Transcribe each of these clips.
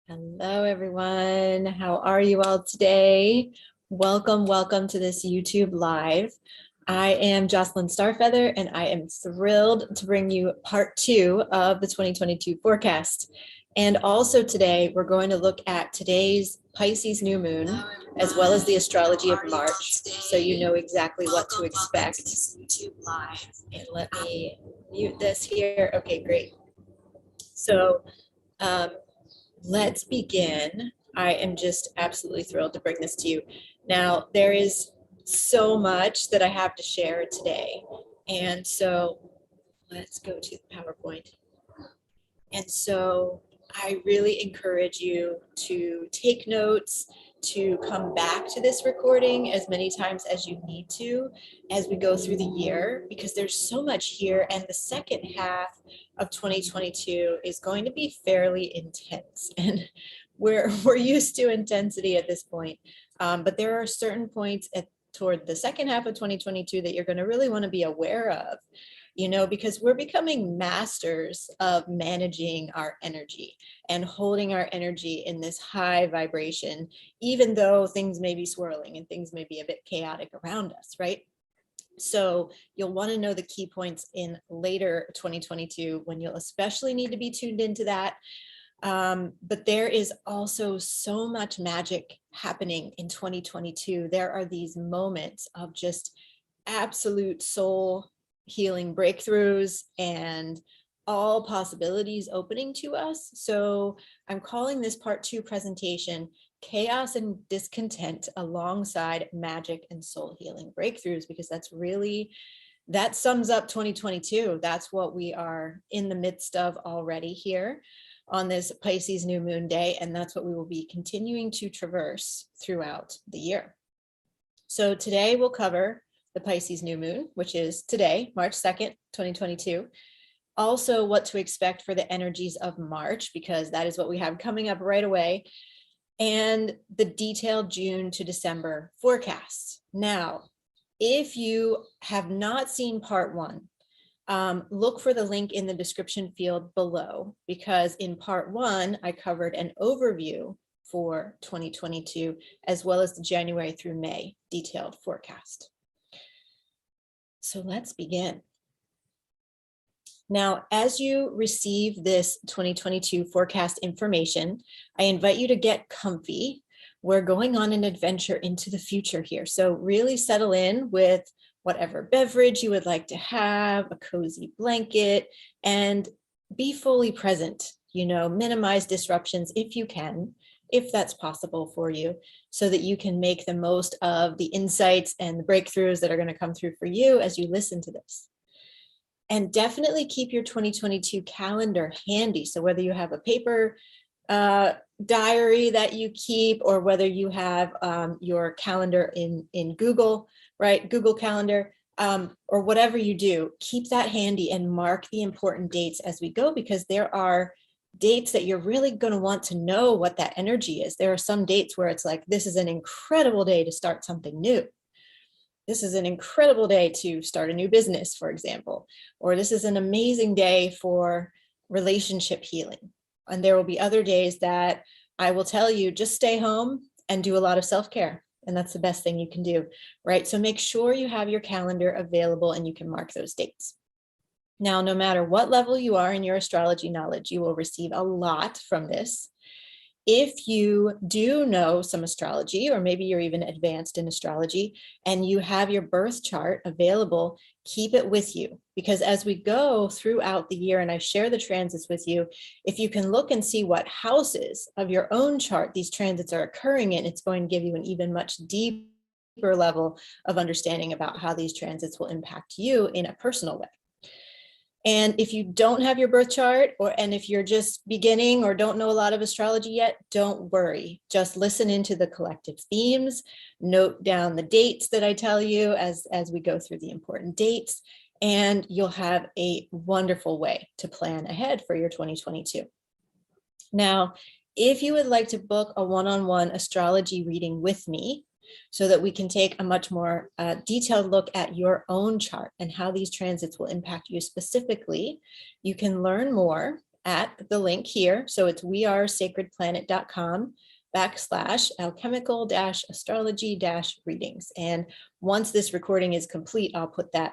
Hello, everyone. How are you all today? Welcome to this YouTube Live. I am Jocelyn Starfeather, and I am thrilled to bring you part 2 of the 2022 forecast. And also today, we're going to look at today's Pisces new moon, as well as the Astrology of March, so you know exactly what to expect. And let me mute this here. Okay, great. So, let's begin. I am just absolutely thrilled to bring this to you. Now, there is so much that I have to share today. And so let's go to the PowerPoint. And so I really encourage you to take notes, to come back to this recording as many times as you need to as we go through the year, because there's so much here. And the second half of 2022 is going to be fairly intense. And we're used to intensity at this point. But there are certain points toward the second half of 2022 that you're going to really want to be aware of, because we're becoming masters of managing our energy and holding our energy in this high vibration, even though things may be swirling and things may be a bit chaotic around us, right? So you'll want to know the key points in later 2022 when you'll especially need to be tuned into that. But there is also so much magic happening in 2022. There are these moments of just absolute soul healing breakthroughs and all possibilities opening to us. So I'm calling this part 2 presentation Chaos and Discontent alongside Magic and Soul Healing Breakthroughs, because that sums up 2022. That's what we are in the midst of already here on this Pisces new moon day, and that's what we will be continuing to traverse throughout the year. So today we'll cover the Pisces new moon, which is today, March 2nd, 2022. Also what to expect for the energies of March, because that is what we have coming up right away, and the detailed June to December forecasts. Now, if you have not seen part 1, look for the link in the description field below, because in part 1, I covered an overview for 2022, as well as the January through May detailed forecast. So let's begin. Now, as you receive this 2022 forecast information, I invite you to get comfy. We're going on an adventure into the future here. So really settle in with whatever beverage you would like to have, a cozy blanket, and be fully present. Minimize disruptions if you can, if that's possible for you, so that you can make the most of the insights and the breakthroughs that are going to come through for you as you listen to this. And definitely keep your 2022 calendar handy. So whether you have a paper diary that you keep, or whether you have your calendar in Google, right? Google Calendar, or whatever you do, keep that handy and mark the important dates as we go, because there are dates that you're really going to want to know what that energy is. There are some dates where it's like, this is an incredible day to start something new. This is an incredible day to start a new business, for example, or this is an amazing day for relationship healing. And there will be other days that I will tell you, just stay home and do a lot of self-care. And that's the best thing you can do, right? So make sure you have your calendar available and you can mark those dates. Now, no matter what level you are in your astrology knowledge, you will receive a lot from this. If you do know some astrology, or maybe you're even advanced in astrology and you have your birth chart available, keep it with you, because as we go throughout the year and I share the transits with you, if you can look and see what houses of your own chart these transits are occurring in, it's going to give you an even much deeper level of understanding about how these transits will impact you in a personal way. And if you don't have your birth chart, and if you're just beginning or don't know a lot of astrology yet, don't worry. Just listen into the collective themes, note down the dates that I tell you as we go through the important dates, and you'll have a wonderful way to plan ahead for your 2022. Now, if you would like to book a one-on-one astrology reading with me, so that we can take a much more detailed look at your own chart and how these transits will impact you specifically, you can learn more at the link here. So it's wearesacredplanet.com/alchemical-astrology-readings. And once this recording is complete, I'll put that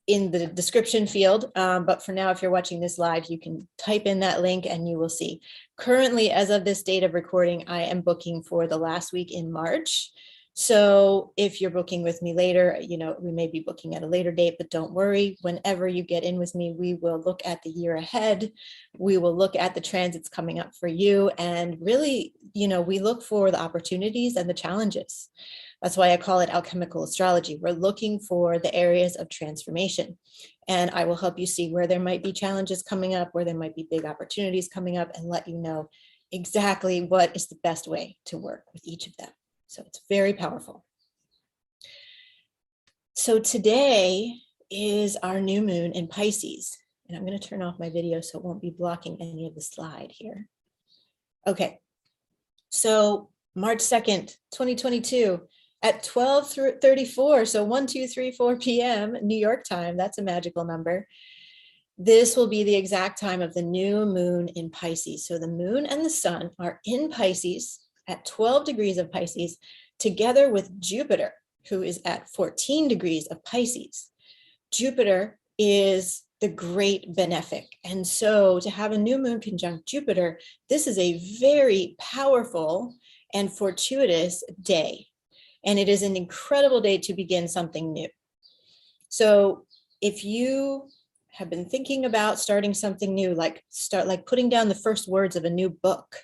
in the description field. But for now, if you're watching this live, you can type in that link and you will see. Currently, as of this date of recording, I am booking for the last week in March. So if you're booking with me later, we may be booking at a later date, but don't worry. Whenever you get in with me, we will look at the year ahead. We will look at the transits coming up for you. And really, we look for the opportunities and the challenges. That's why I call it alchemical astrology. We're looking for the areas of transformation. And I will help you see where there might be challenges coming up, where there might be big opportunities coming up, and let you know exactly what is the best way to work with each of them. So it's very powerful. So today is our new moon in Pisces. And I'm going to turn off my video so it won't be blocking any of the slide here. Okay. So March 2nd, 2022 at 12:34. So 1, 2, 3, 4 p.m. New York time. That's a magical number. This will be the exact time of the new moon in Pisces. So the moon and the sun are in Pisces at 12 degrees of Pisces, together with Jupiter, who is at 14 degrees of Pisces. Jupiter is the great benefic. And so to have a new moon conjunct Jupiter, this is a very powerful and fortuitous day. And it is an incredible day to begin something new. So if you have been thinking about starting something new, like putting down the first words of a new book,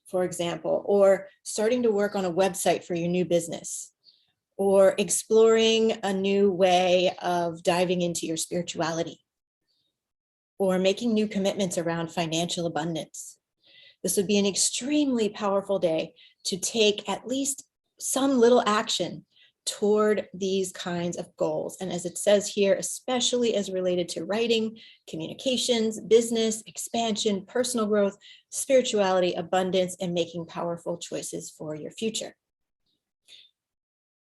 for example, or starting to work on a website for your new business, or exploring a new way of diving into your spirituality, or making new commitments around financial abundance. This would be an extremely powerful day to take at least some little action toward these kinds of goals. And as it says here, especially as related to writing, communications, business, expansion, personal growth, spirituality, abundance, and making powerful choices for your future.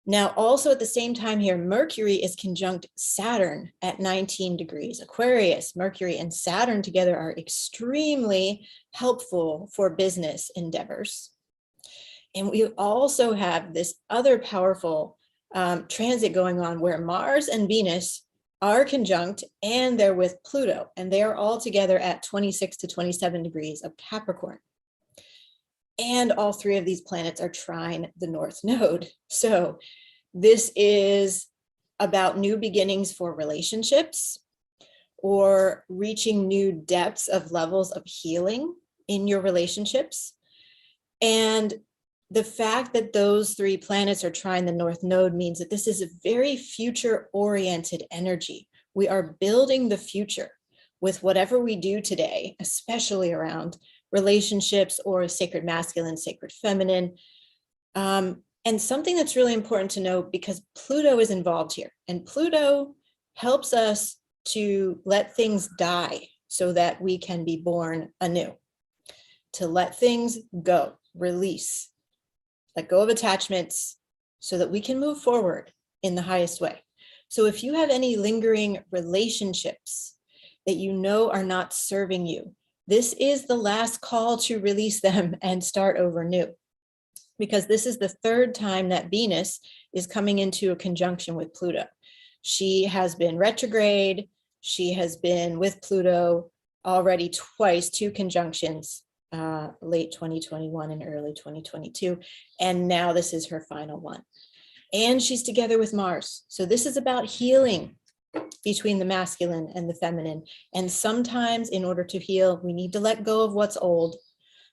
Now, also at the same time here, Mercury is conjunct Saturn at 19 degrees Aquarius. Mercury and Saturn together are extremely helpful for business endeavors. And we also have this other powerful transit going on where Mars and Venus are conjunct, and they're with Pluto, and they are all together at 26 to 27 degrees of Capricorn. And all three of these planets are trine the North Node. So this is about new beginnings for relationships, or reaching new depths of levels of healing in your relationships. And the fact that those three planets are trine the North Node means that this is a very future-oriented energy. We are building the future with whatever we do today, especially around relationships or sacred masculine, sacred feminine. And something that's really important to know, because Pluto is involved here, and Pluto helps us to let things die so that we can be born anew, to let things go, release, let go of attachments so that we can move forward in the highest way. So if you have any lingering relationships that you know are not serving you, this is the last call to release them and start over new. Because this is the third time that Venus is coming into a conjunction with Pluto. She has been retrograde. She has been with Pluto already twice, 2 conjunctions, late 2021 and early 2022. And now this is her final one. And she's together with Mars. So this is about healing between the masculine and the feminine. And sometimes in order to heal, we need to let go of what's old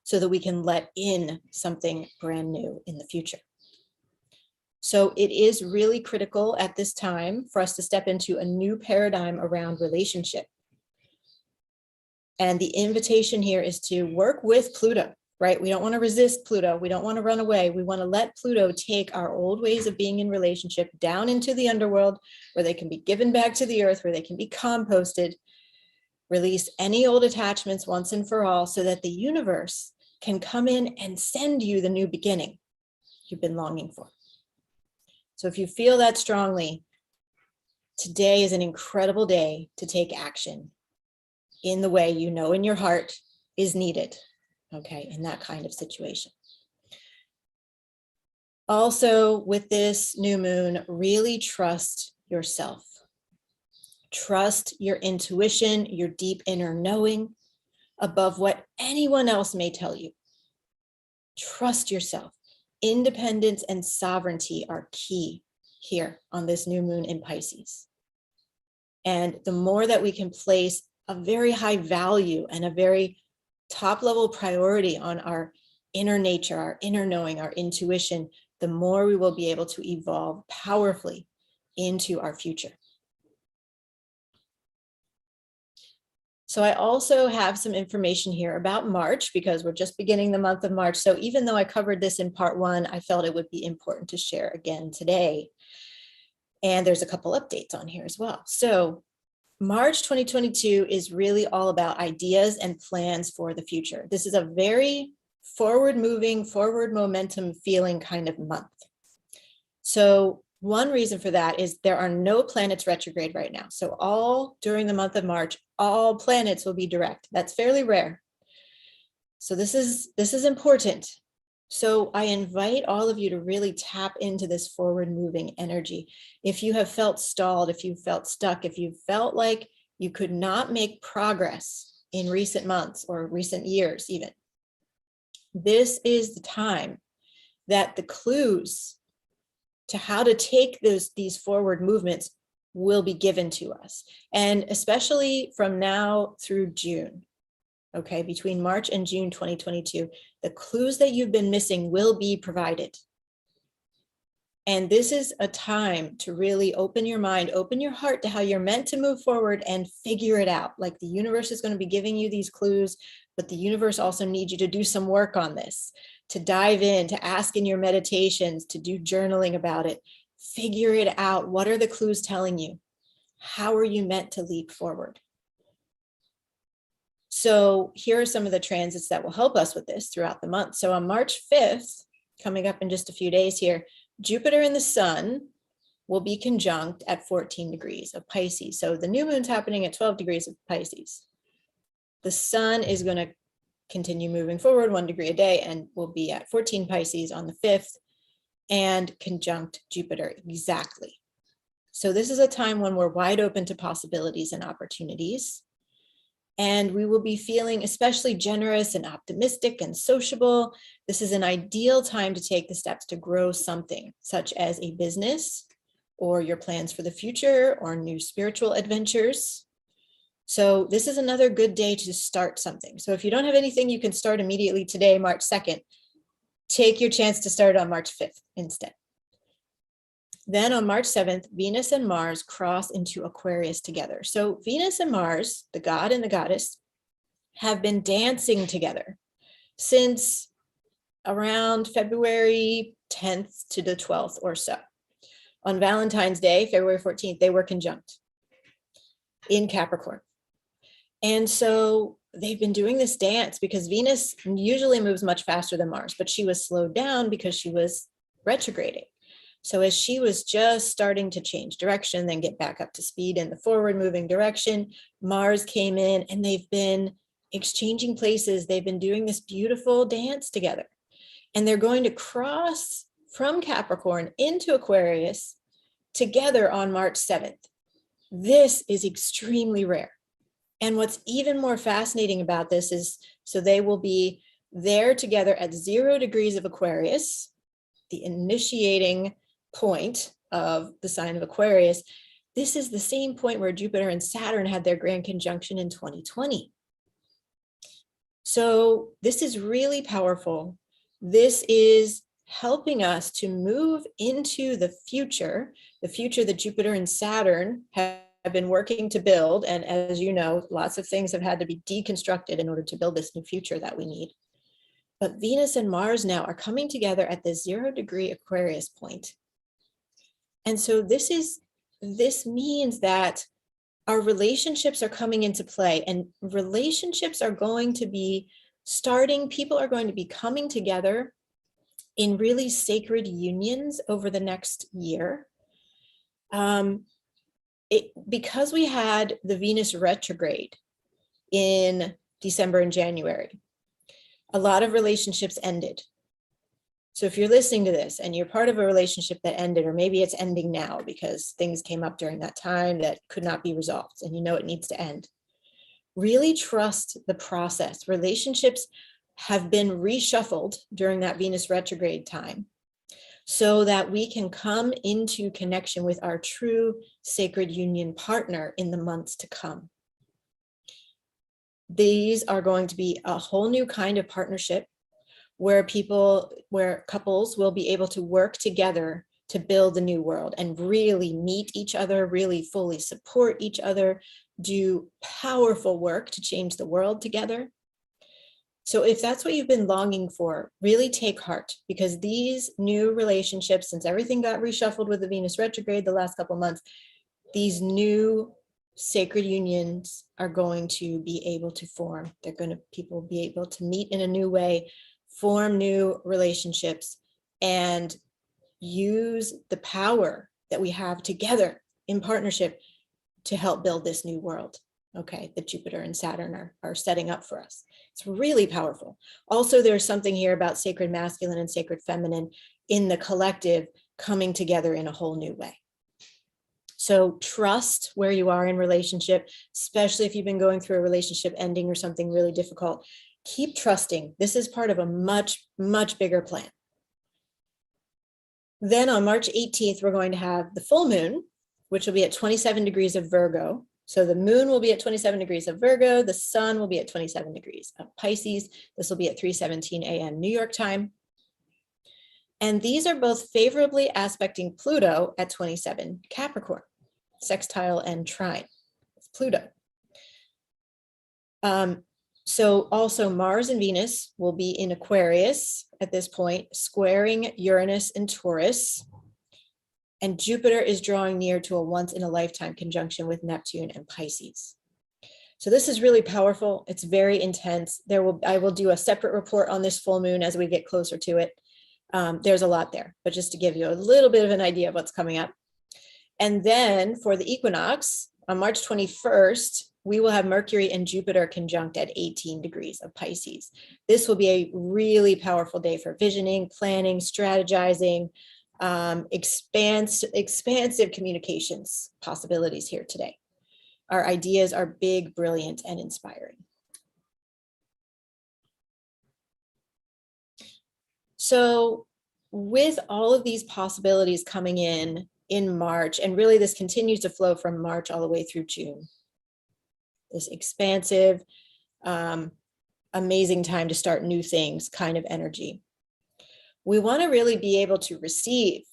so that we can let in something brand new in the future. So it is really critical at this time for us to step into a new paradigm around relationship. And the invitation here is to work with Pluto, right? We don't want to resist Pluto. We don't want to run away. We want to let Pluto take our old ways of being in relationship down into the underworld, where they can be given back to the earth, where they can be composted, release any old attachments once and for all, so that the universe can come in and send you the new beginning you've been longing for. So if you feel that strongly, today is an incredible day to take action in the way you know in your heart is needed, okay, in that kind of situation. Also, with this new moon, really trust yourself. Trust your intuition, your deep inner knowing above what anyone else may tell you. Trust yourself. Independence and sovereignty are key here on this new moon in Pisces. And the more that we can place a very high value and a very top level priority on our inner nature, our inner knowing, our intuition, the more we will be able to evolve powerfully into our future. So I also have some information here about March because we're just beginning the month of March. So even though I covered this in part 1, I felt it would be important to share again today. And there's a couple updates on here as well. So March 2022 is really all about ideas and plans for the future. This is a very forward moving, forward momentum feeling kind of month. So one reason for that is there are no planets retrograde right now. So all during the month of March, all planets will be direct. That's fairly rare. So this is important. So I invite all of you to really tap into this forward moving energy. If you have felt stalled, if you felt stuck, if you felt like you could not make progress in recent months or recent years even, this is the time that the clues to how to take these forward movements will be given to us. And especially from now through June, okay, between March and June 2022, the clues that you've been missing will be provided. And this is a time to really open your mind, open your heart to how you're meant to move forward and figure it out. Like the universe is going to be giving you these clues, but the universe also needs you to do some work on this, to dive in, to ask in your meditations, to do journaling about it, figure it out. What are the clues telling you? How are you meant to leap forward? So here are some of the transits that will help us with this throughout the month. So on March 5th, coming up in just a few days here, Jupiter and the Sun will be conjunct at 14 degrees of Pisces. So the new moon's happening at 12 degrees of Pisces. The Sun is going to continue moving forward 1 degree a day and will be at 14 Pisces on the 5th and conjunct Jupiter exactly. So this is a time when we're wide open to possibilities and opportunities. And we will be feeling especially generous and optimistic and sociable. This is an ideal time to take the steps to grow something, such as a business or your plans for the future or new spiritual adventures. So this is another good day to start something. So if you don't have anything you can start immediately today, March 2nd, take your chance to start on March 5th instead. Then on March 7th, Venus and Mars cross into Aquarius together. So Venus and Mars, the god and the goddess, have been dancing together since around February 10th to the 12th or so. On Valentine's Day, February 14th, they were conjunct in Capricorn. And so they've been doing this dance because Venus usually moves much faster than Mars, but she was slowed down because she was retrograding. So as she was just starting to change direction, then get back up to speed in the forward moving direction, Mars came in and they've been exchanging places. They've been doing this beautiful dance together. And they're going to cross from Capricorn into Aquarius together on March 7th. This is extremely rare. And what's even more fascinating about this is, so they will be there together at 0 degrees of Aquarius, the initiating point of the sign of Aquarius. This is the same point where Jupiter and Saturn had their grand conjunction in 2020. So this is really powerful. This is helping us to move into the future that Jupiter and Saturn have been working to build. And as you know, lots of things have had to be deconstructed in order to build this new future that we need. But Venus and Mars now are coming together at the 0 degree Aquarius point. And so this means that our relationships are coming into play, and relationships are going to be starting, people are going to be coming together in really sacred unions over the next year. Because we had the Venus retrograde in December and January. A lot of relationships ended. So if you're listening to this and you're part of a relationship that ended, or maybe it's ending now because things came up during that time that could not be resolved and you know it needs to end, really trust the process. Relationships have been reshuffled during that Venus retrograde time so that we can come into connection with our true sacred union partner in the months to come. These are going to be a whole new kind of partnership where couples will be able to work together to build a new world and really meet each other, really fully support each other, do powerful work to change the world together. So if that's what you've been longing for, really take heart, because these new relationships, since everything got reshuffled with the Venus retrograde the last couple months, these new sacred unions are going to be able to form. People will be able to meet in a new way, form new relationships, and use the power that we have together in partnership to help build this new world, okay, that Jupiter and Saturn are setting up for us. It's really powerful. Also, there's something here about sacred masculine and sacred feminine in the collective coming together in a whole new way. So trust where you are in relationship, especially if you've been going through a relationship ending or something really difficult. Keep trusting. This is part of a much, much bigger plan. Then on March 18th, we're going to have the full moon, which will be at 27 degrees of Virgo. So the moon will be at 27 degrees of Virgo. The sun will be at 27 degrees of Pisces. This will be at 3:17 a.m. New York time. And these are both favorably aspecting Pluto at 27 Capricorn, sextile and trine. It's Pluto. So also Mars and Venus will be in Aquarius at this point, squaring Uranus and Taurus. And Jupiter is drawing near to a once-in-a-lifetime conjunction with Neptune and Pisces. So this is really powerful. It's very intense. I will do a separate report on this full moon as we get closer to it. There's a lot there, but just to give you a little bit of an idea of what's coming up. And then for the equinox, on March 21st, we will have Mercury and Jupiter conjunct at 18 degrees of Pisces. This will be a really powerful day for visioning, planning, strategizing, expansive communications possibilities here today. Our ideas are big, brilliant, and inspiring. So with all of these possibilities coming in March, and really this continues to flow from March all the way through June, this expansive, amazing time to start new things kind of energy. We want to really be able to receive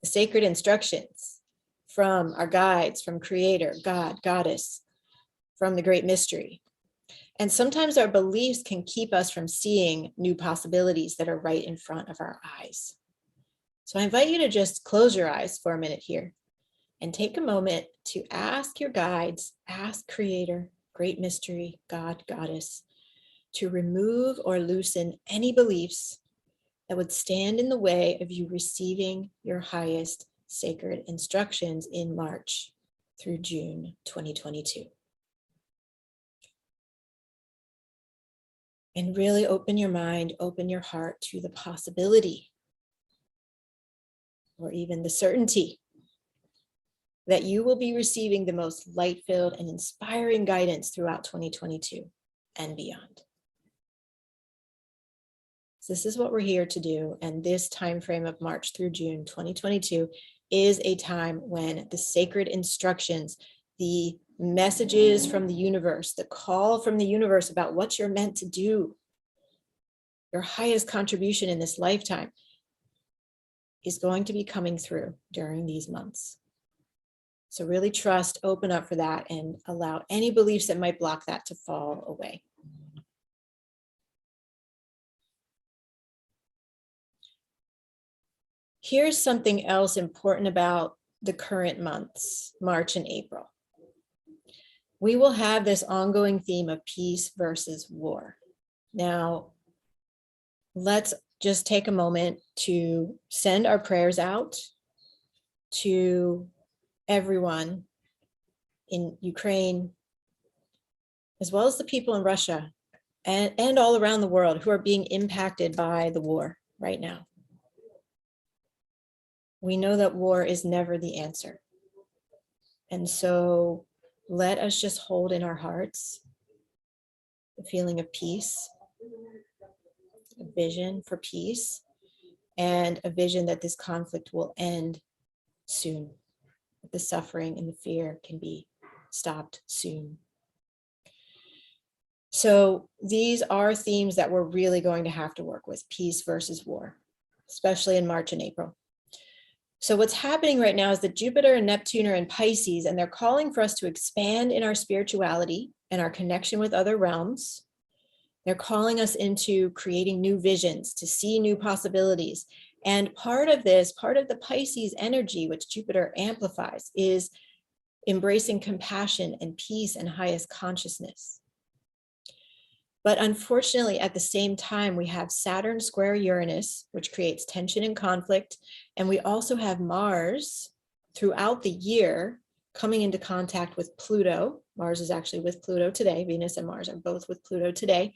the sacred instructions from our guides, from Creator, God, Goddess, from the Great Mystery. And sometimes our beliefs can keep us from seeing new possibilities that are right in front of our eyes. So I invite you to just close your eyes for a minute here and take a moment to ask your guides, ask Creator, Great Mystery, God, Goddess, to remove or loosen any beliefs that would stand in the way of you receiving your highest sacred instructions in March through June 2022. And really open your mind, open your heart to the possibility or even the certainty that you will be receiving the most light-filled and inspiring guidance throughout 2022 and beyond. So this is what we're here to do. And this time frame of March through June 2022 is a time when the sacred instructions, the messages from the universe, the call from the universe about what you're meant to do, your highest contribution in this lifetime, is going to be coming through during these months. So really trust, open up for that, and allow any beliefs that might block that to fall away. Here's something else important about the current months, March and April. We will have this ongoing theme of peace versus war. Now, let's just take a moment to send our prayers out to everyone in Ukraine, as well as the people in Russia and all around the world who are being impacted by the war right now. We know that war is never the answer. And so let us just hold in our hearts the feeling of peace, a vision for peace, and a vision that this conflict will end soon. That the suffering and the fear can be stopped soon. So these are themes that we're really going to have to work with: peace versus war, especially in March and April. So what's happening right now is that Jupiter and Neptune are in Pisces, and they're calling for us to expand in our spirituality and our connection with other realms. They're calling us into creating new visions, to see new possibilities. And part of this, part of the Pisces energy, which Jupiter amplifies, is embracing compassion and peace and highest consciousness. But unfortunately, at the same time, we have Saturn square Uranus, which creates tension and conflict. And we also have Mars throughout the year coming into contact with Pluto. Mars is actually with Pluto today. Venus and Mars are both with Pluto today.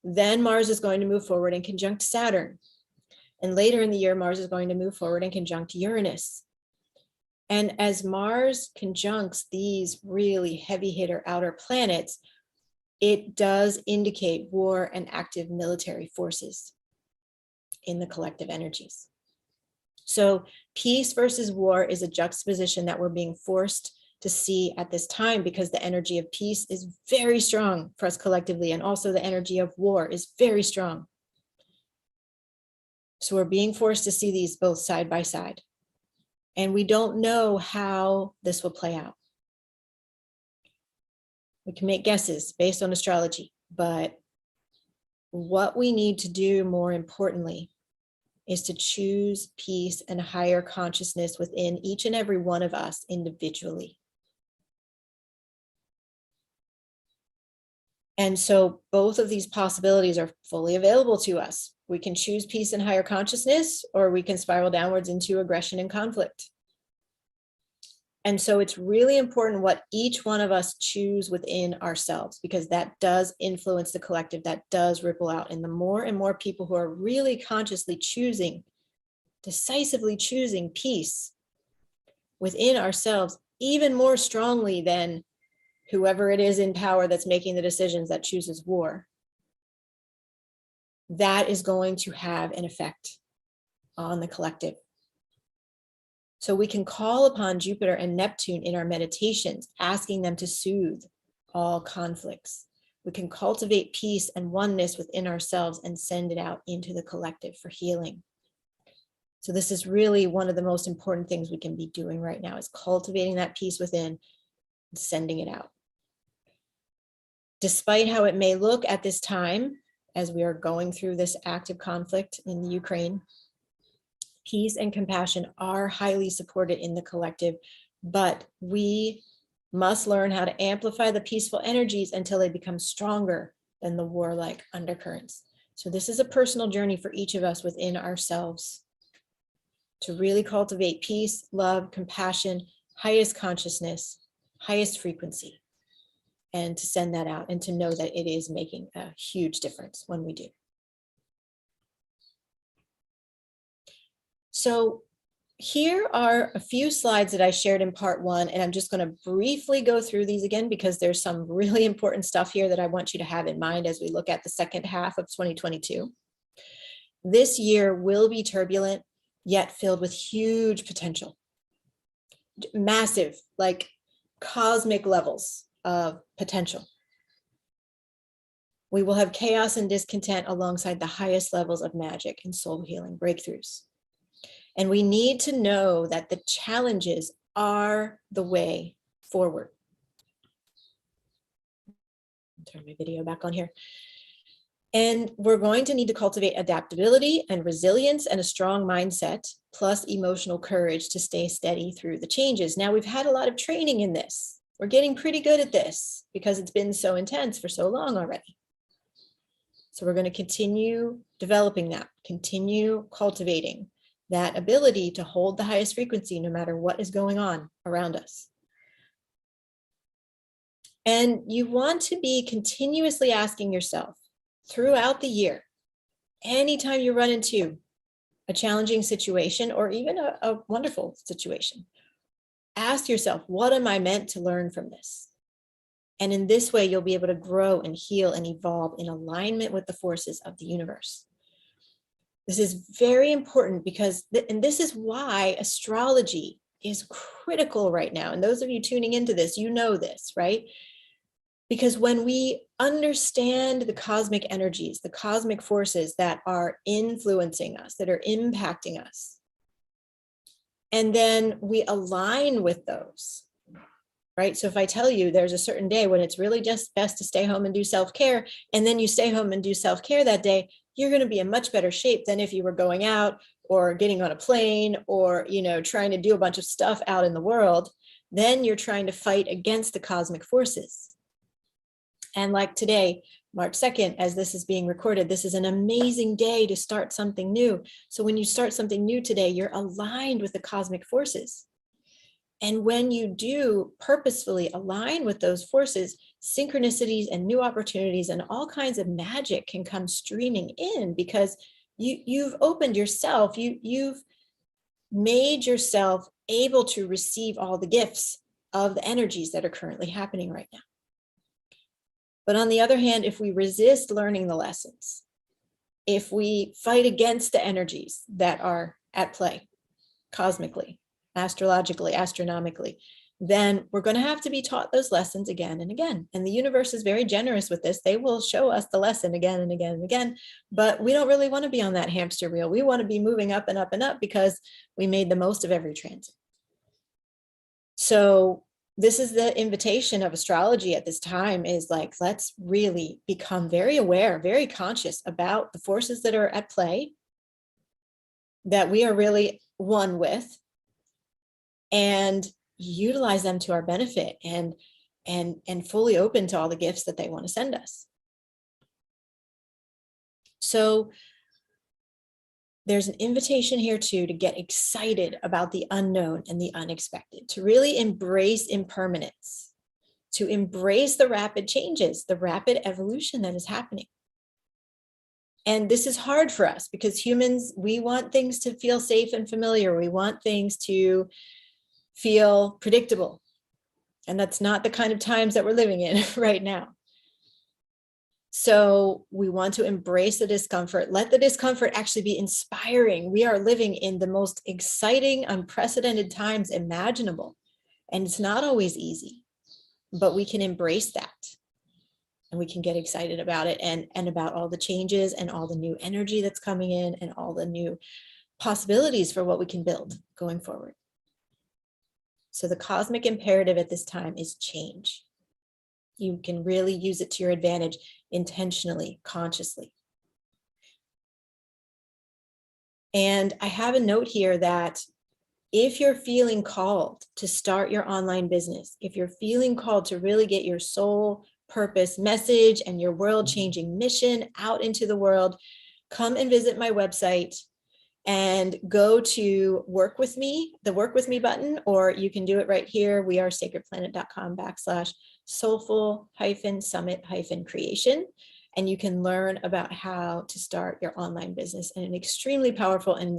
Then Mars is going to move forward in conjunct Saturn. And later in the year, Mars is going to move forward in conjunct Uranus. And as Mars conjuncts these really heavy hitter outer planets, it does indicate war and active military forces in the collective energies. So peace versus war is a juxtaposition that we're being forced to see at this time, because the energy of peace is very strong for us collectively, and also the energy of war is very strong. So we're being forced to see these both side by side. And we don't know how this will play out. We can make guesses based on astrology, but what we need to do more importantly is to choose peace and higher consciousness within each and every one of us individually. And so both of these possibilities are fully available to us. We can choose peace and higher consciousness, or we can spiral downwards into aggression and conflict. And so it's really important what each one of us choose within ourselves, because that does influence the collective, that does ripple out. And the more and more people who are really consciously choosing, decisively choosing peace within ourselves, even more strongly than whoever it is in power that's making the decisions that chooses war, that is going to have an effect on the collective. So we can call upon Jupiter and Neptune in our meditations, asking them to soothe all conflicts. We can cultivate peace and oneness within ourselves and send it out into the collective for healing. So this is really one of the most important things we can be doing right now, is cultivating that peace within and sending it out. Despite how it may look at this time, as we are going through this active conflict in the Ukraine, peace and compassion are highly supported in the collective, but we must learn how to amplify the peaceful energies until they become stronger than the warlike undercurrents. So this is a personal journey for each of us within ourselves to really cultivate peace, love, compassion, highest consciousness, highest frequency, and to send that out and to know that it is making a huge difference when we do. So here are a few slides that I shared in part one, and I'm just going to briefly go through these again because there's some really important stuff here that I want you to have in mind as we look at the second half of 2022. This year will be turbulent, yet filled with huge potential. Massive, like cosmic levels of potential. We will have chaos and discontent alongside the highest levels of magic and soul healing breakthroughs. And we need to know that the challenges are the way forward. Turn my video back on here. And we're going to need to cultivate adaptability and resilience and a strong mindset, plus emotional courage to stay steady through the changes. Now, we've had a lot of training in this. We're getting pretty good at this because it's been so intense for so long already. So we're going to continue developing that, continue cultivating that ability to hold the highest frequency no matter what is going on around us. And you want to be continuously asking yourself throughout the year, anytime you run into a challenging situation or even a wonderful situation, ask yourself, what am I meant to learn from this? And in this way, you'll be able to grow and heal and evolve in alignment with the forces of the universe. This is very important because, and this is why astrology is critical right now. And those of you tuning into this, you know this, right? Because when we understand the cosmic energies, the cosmic forces that are influencing us, that are impacting us, and then we align with those, right? So if I tell you there's a certain day when it's really just best to stay home and do self-care, and then you stay home and do self-care that day, you're going to be in much better shape than if you were going out or getting on a plane or, trying to do a bunch of stuff out in the world. Then you're trying to fight against the cosmic forces. And like today, March 2nd, as this is being recorded, this is an amazing day to start something new. So when you start something new today, you're aligned with the cosmic forces. And when you do purposefully align with those forces, synchronicities and new opportunities and all kinds of magic can come streaming in because you've opened yourself, you've made yourself able to receive all the gifts of the energies that are currently happening right now. But on the other hand, if we resist learning the lessons, if we fight against the energies that are at play cosmically, astrologically, astronomically, then we're going to have to be taught those lessons again and again. And the universe is very generous with this. They will show us the lesson again and again and again, but we don't really want to be on that hamster wheel. We want to be moving up and up and up because we made the most of every transit. So this is the invitation of astrology at this time, is like, let's really become very aware, very conscious about the forces that are at play, that we are really one with, and utilize them to our benefit and fully open to all the gifts that they want to send us. So there's an invitation here too to get excited about the unknown and the unexpected, to really embrace impermanence, to embrace the rapid changes, the rapid evolution that is happening. And this is hard for us because humans, we want things to feel safe and familiar. We want things to feel predictable. And that's not the kind of times that we're living in right now. So we want to embrace the discomfort. Let the discomfort actually be inspiring. We are living in the most exciting, unprecedented times imaginable. And it's not always easy, but we can embrace that. And we can get excited about it and about all the changes and all the new energy that's coming in and all the new possibilities for what we can build going forward. So the cosmic imperative at this time is change. You can really use it to your advantage intentionally, consciously. And I have a note here that if you're feeling called to start your online business, if you're feeling called to really get your soul purpose message and your world-changing mission out into the world, come and visit my website and go to work with me, the work with me button, or you can do it right here, wearesacredplanet.com/soulful-summit-creation. And you can learn about how to start your online business in an extremely powerful and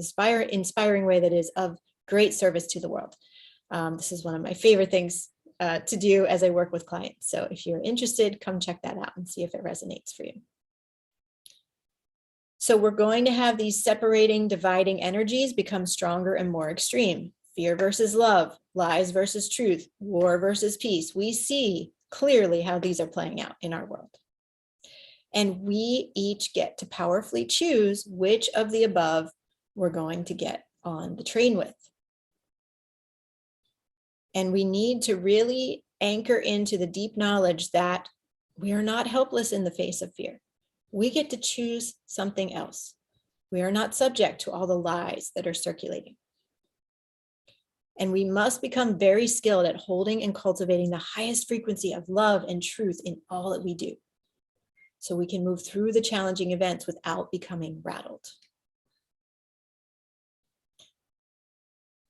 inspiring way that is of great service to the world. This is one of my favorite things to do as I work with clients. So if you're interested, come check that out and see if it resonates for you. So we're going to have these separating, dividing energies become stronger and more extreme. Fear versus love, lies versus truth, war versus peace. We see clearly how these are playing out in our world. And we each get to powerfully choose which of the above we're going to get on the train with. And we need to really anchor into the deep knowledge that we are not helpless in the face of fear. We get to choose something else. We are not subject to all the lies that are circulating. And we must become very skilled at holding and cultivating the highest frequency of love and truth in all that we do, so we can move through the challenging events without becoming rattled.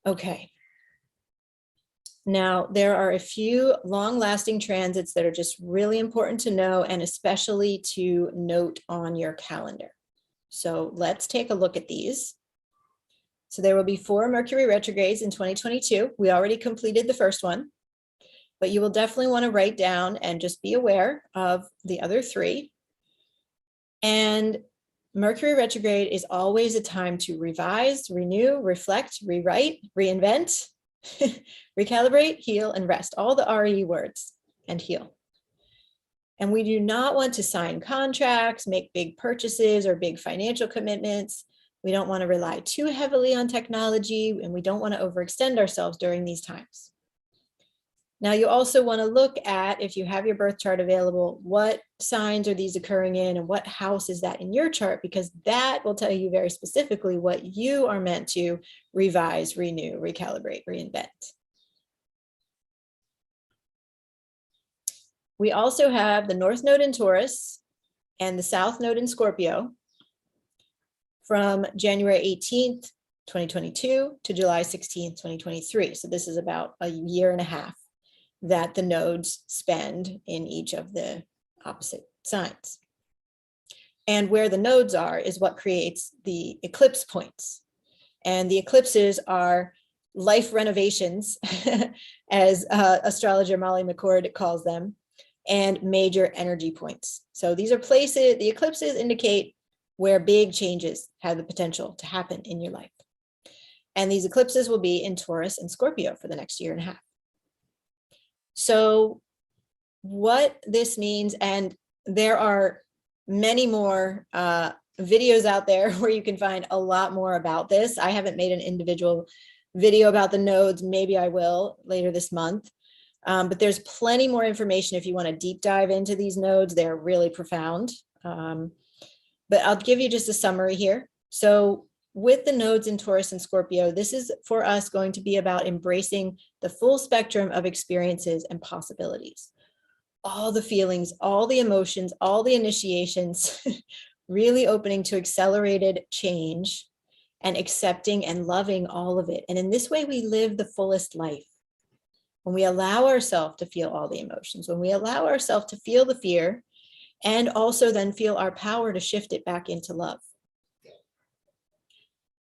Okay. Now, there are a few long-lasting transits that are just really important to know and especially to note on your calendar. So let's take a look at these. So there will be 4 Mercury retrogrades in 2022. We already completed the first one, but you will definitely want to write down and just be aware of the other 3. And Mercury retrograde is always a time to revise, renew, reflect, rewrite, reinvent, recalibrate, heal, and rest. All the RE words, and heal. And we do not want to sign contracts, make big purchases or big financial commitments. We don't want to rely too heavily on technology, and we don't want to overextend ourselves during these times. Now, you also want to look at, if you have your birth chart available, what signs are these occurring in and what house is that in your chart, because that will tell you very specifically what you are meant to revise, renew, recalibrate, reinvent. We also have the North Node in Taurus and the South Node in Scorpio from January 18th, 2022 to July 16th, 2023. So this is about a year and a half that the nodes spend in each of the opposite signs. And where the nodes are is what creates the eclipse points. And the eclipses are life renovations, as astrologer Molly McCord calls them, and major energy points. So these are places, the eclipses indicate where big changes have the potential to happen in your life. And these eclipses will be in Taurus and Scorpio for the next year and a half. So what this means, and there are many more videos out there where you can find a lot more about this. I haven't made an individual video about the nodes. Maybe I will later this month. But there's plenty more information if you want to deep dive into these nodes. They're really profound. But I'll give you just a summary here. So with the nodes in Taurus and Scorpio, this is for us going to be about embracing the full spectrum of experiences and possibilities. All the feelings, all the emotions, all the initiations, really opening to accelerated change and accepting and loving all of it. And in this way, we live the fullest life. When we allow ourselves to feel all the emotions, when we allow ourselves to feel the fear, and also then feel our power to shift it back into love.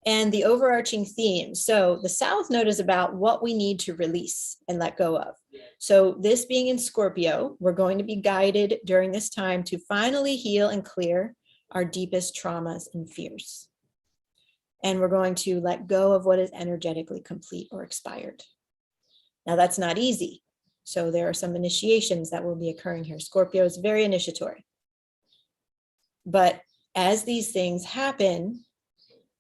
And the overarching theme. So the South Node is about what we need to release and let go of. So this being in Scorpio, we're going to be guided during this time to finally heal and clear our deepest traumas and fears. And we're going to let go of what is energetically complete or expired. Now that's not easy. So there are some initiations that will be occurring here. Scorpio is very initiatory. But as these things happen,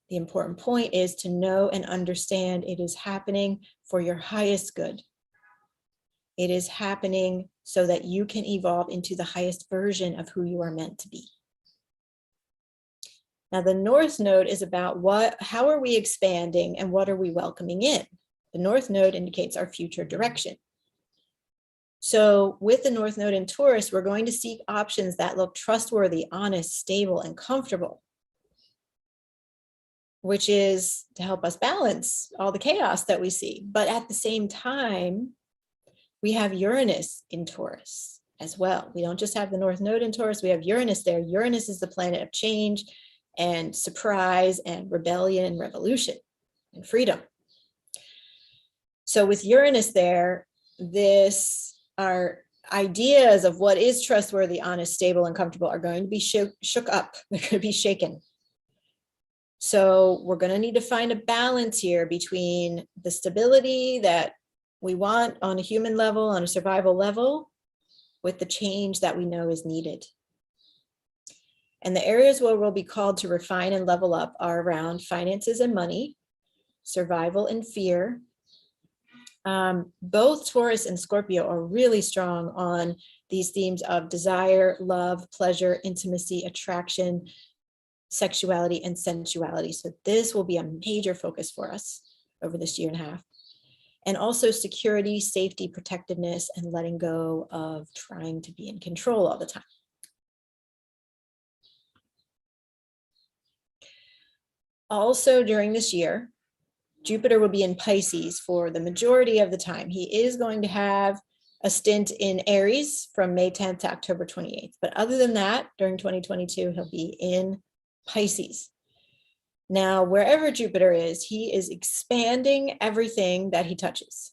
the important point is to know and understand it is happening for your highest good. It is happening so that you can evolve into the highest version of who you are meant to be. Now, the North Node is about how are we expanding and what are we welcoming in? The North Node indicates our future direction. So with the North Node in Taurus, we're going to seek options that look trustworthy, honest, stable, and comfortable, which is to help us balance all the chaos that we see. But at the same time, we have Uranus in Taurus as well. We don't just have the North Node in Taurus, we have Uranus there. Uranus is the planet of change and surprise and rebellion and revolution and freedom. So with Uranus there, our ideas of what is trustworthy, honest, stable, and comfortable are going to be shook up. They're going to be shaken. So we're going to need to find a balance here between the stability that we want on a human level, on a survival level, with the change that we know is needed. And the areas where we'll be called to refine and level up are around finances and money, survival and fear. Both Taurus and Scorpio are really strong on these themes of desire, love, pleasure, intimacy, attraction, sexuality, and sensuality. So this will be a major focus for us over this year and a half. And also security, safety, protectiveness, and letting go of trying to be in control all the time. Also during this year, Jupiter will be in Pisces for the majority of the time. He is going to have a stint in Aries from May 10th to October 28th. But other than that, during 2022, he'll be in Pisces. Now, wherever Jupiter is, he is expanding everything that he touches.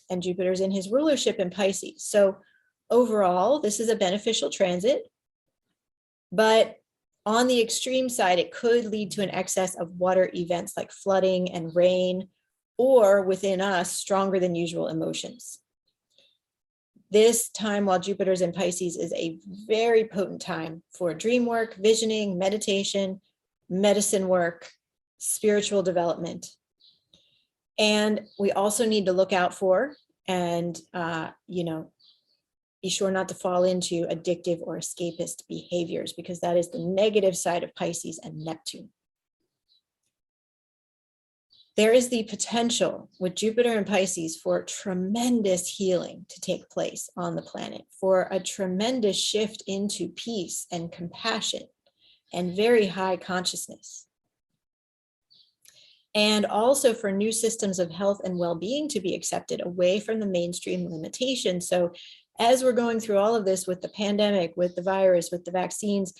And Jupiter's in his rulership in Pisces. So overall, this is a beneficial transit. But on the extreme side, it could lead to an excess of water events like flooding and rain, or within us, stronger than usual emotions. This time while Jupiter's in Pisces is a very potent time for dream work, visioning, meditation, medicine work, spiritual development. And we also need to look out for and, be sure not to fall into addictive or escapist behaviors, because that is the negative side of Pisces and Neptune. There is the potential with Jupiter and Pisces for tremendous healing to take place on the planet, for a tremendous shift into peace and compassion and very high consciousness. And also for new systems of health and well-being to be accepted away from the mainstream limitations. So as we're going through all of this with the pandemic, with the virus, with the vaccines,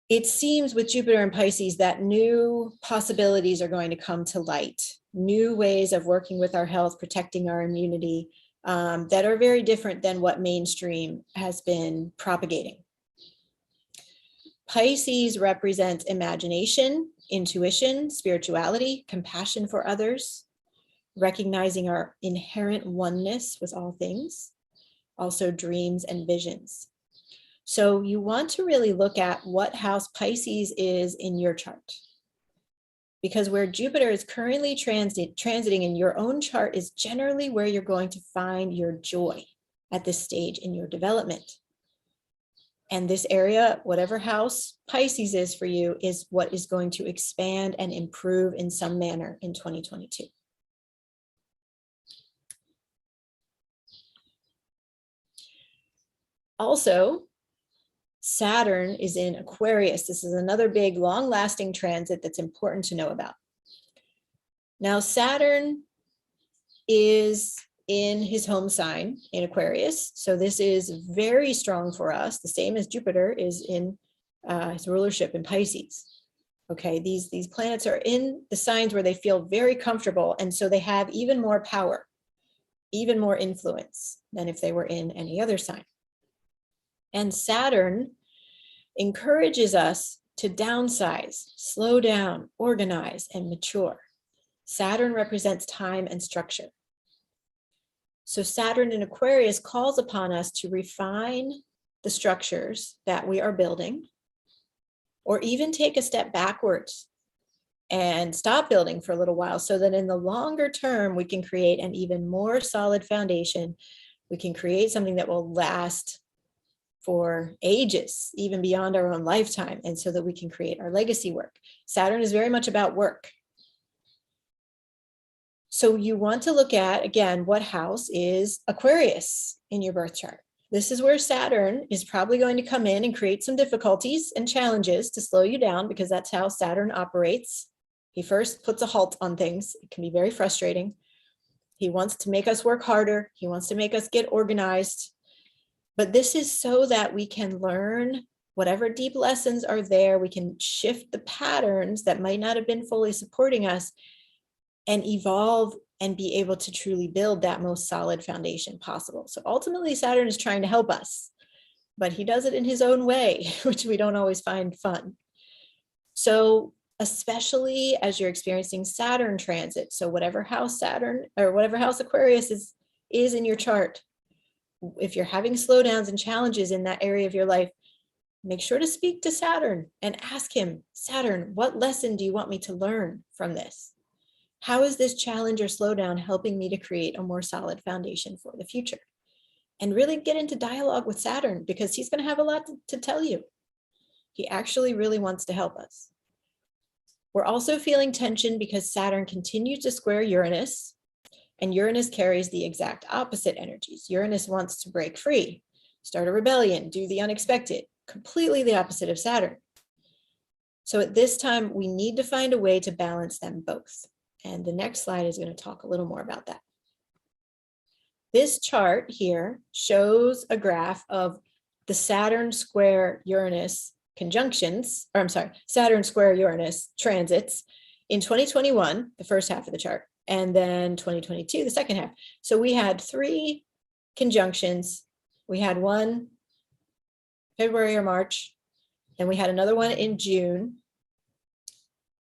it seems with Jupiter and Pisces that new possibilities are going to come to light, new ways of working with our health, protecting our immunity, that are very different than what mainstream has been propagating. Pisces represents imagination, intuition, spirituality, compassion for others, recognizing our inherent oneness with all things, also dreams and visions. So you want to really look at what house Pisces is in your chart, because where Jupiter is currently transiting in your own chart is generally where you're going to find your joy at this stage in your development. And this area, whatever house Pisces is for you, is what is going to expand and improve in some manner in 2022. Also, Saturn is in Aquarius. This is another big, long-lasting transit that's important to know about. Now, Saturn is in his home sign in Aquarius. So this is very strong for us, the same as Jupiter is in his rulership in Pisces. Okay, these planets are in the signs where they feel very comfortable, and so they have even more power, even more influence than if they were in any other sign. And Saturn encourages us to downsize, slow down, organize, and mature. Saturn represents time and structure. So Saturn in Aquarius calls upon us to refine the structures that we are building, or even take a step backwards and stop building for a little while, so that in the longer term, we can create an even more solid foundation. We can create something that will last for ages, even beyond our own lifetime, and so that we can create our legacy work. Saturn is very much about work. So you want to look at, again, what house is Aquarius in your birth chart. This is where Saturn is probably going to come in and create some difficulties and challenges to slow you down, because that's how Saturn operates. He first puts a halt on things. It can be very frustrating. He wants to make us work harder. He wants to make us get organized. But this is so that we can learn whatever deep lessons are there. We can shift the patterns that might not have been fully supporting us and evolve and be able to truly build that most solid foundation possible. So ultimately, Saturn is trying to help us, but he does it in his own way, which we don't always find fun. So especially as you're experiencing Saturn transit, so whatever house Saturn or whatever house Aquarius is in your chart, if you're having slowdowns and challenges in that area of your life, make sure to speak to Saturn and ask him, Saturn, what lesson do you want me to learn from this? How is this challenge or slowdown helping me to create a more solid foundation for the future? And really get into dialogue with Saturn, because he's going to have a lot to tell you. He actually really wants to help us. We're also feeling tension because Saturn continues to square Uranus, and Uranus carries the exact opposite energies. Uranus wants to break free, start a rebellion, do the unexpected, completely the opposite of Saturn. So at this time, we need to find a way to balance them both. And the next slide is going to talk a little more about that. This chart here shows a graph of the Saturn square Uranus conjunctions, or I'm sorry, Saturn square Uranus transits in 2021, the first half of the chart, and then 2022, the second half. So we had 3 conjunctions. We had one February or March, then we had another one in June,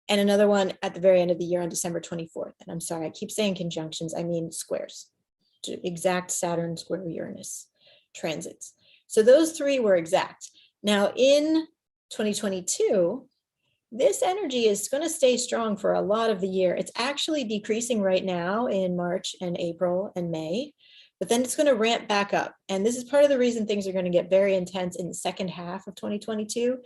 and another one at the very end of the year on December 24th. And I'm sorry, I keep saying conjunctions, I mean squares, exact Saturn square Uranus transits. So those 3 were exact. Now in 2022, this energy is going to stay strong for a lot of the year. It's actually decreasing right now in March and April and May, but then it's going to ramp back up. And this is part of the reason things are going to get very intense in the second half of 2022.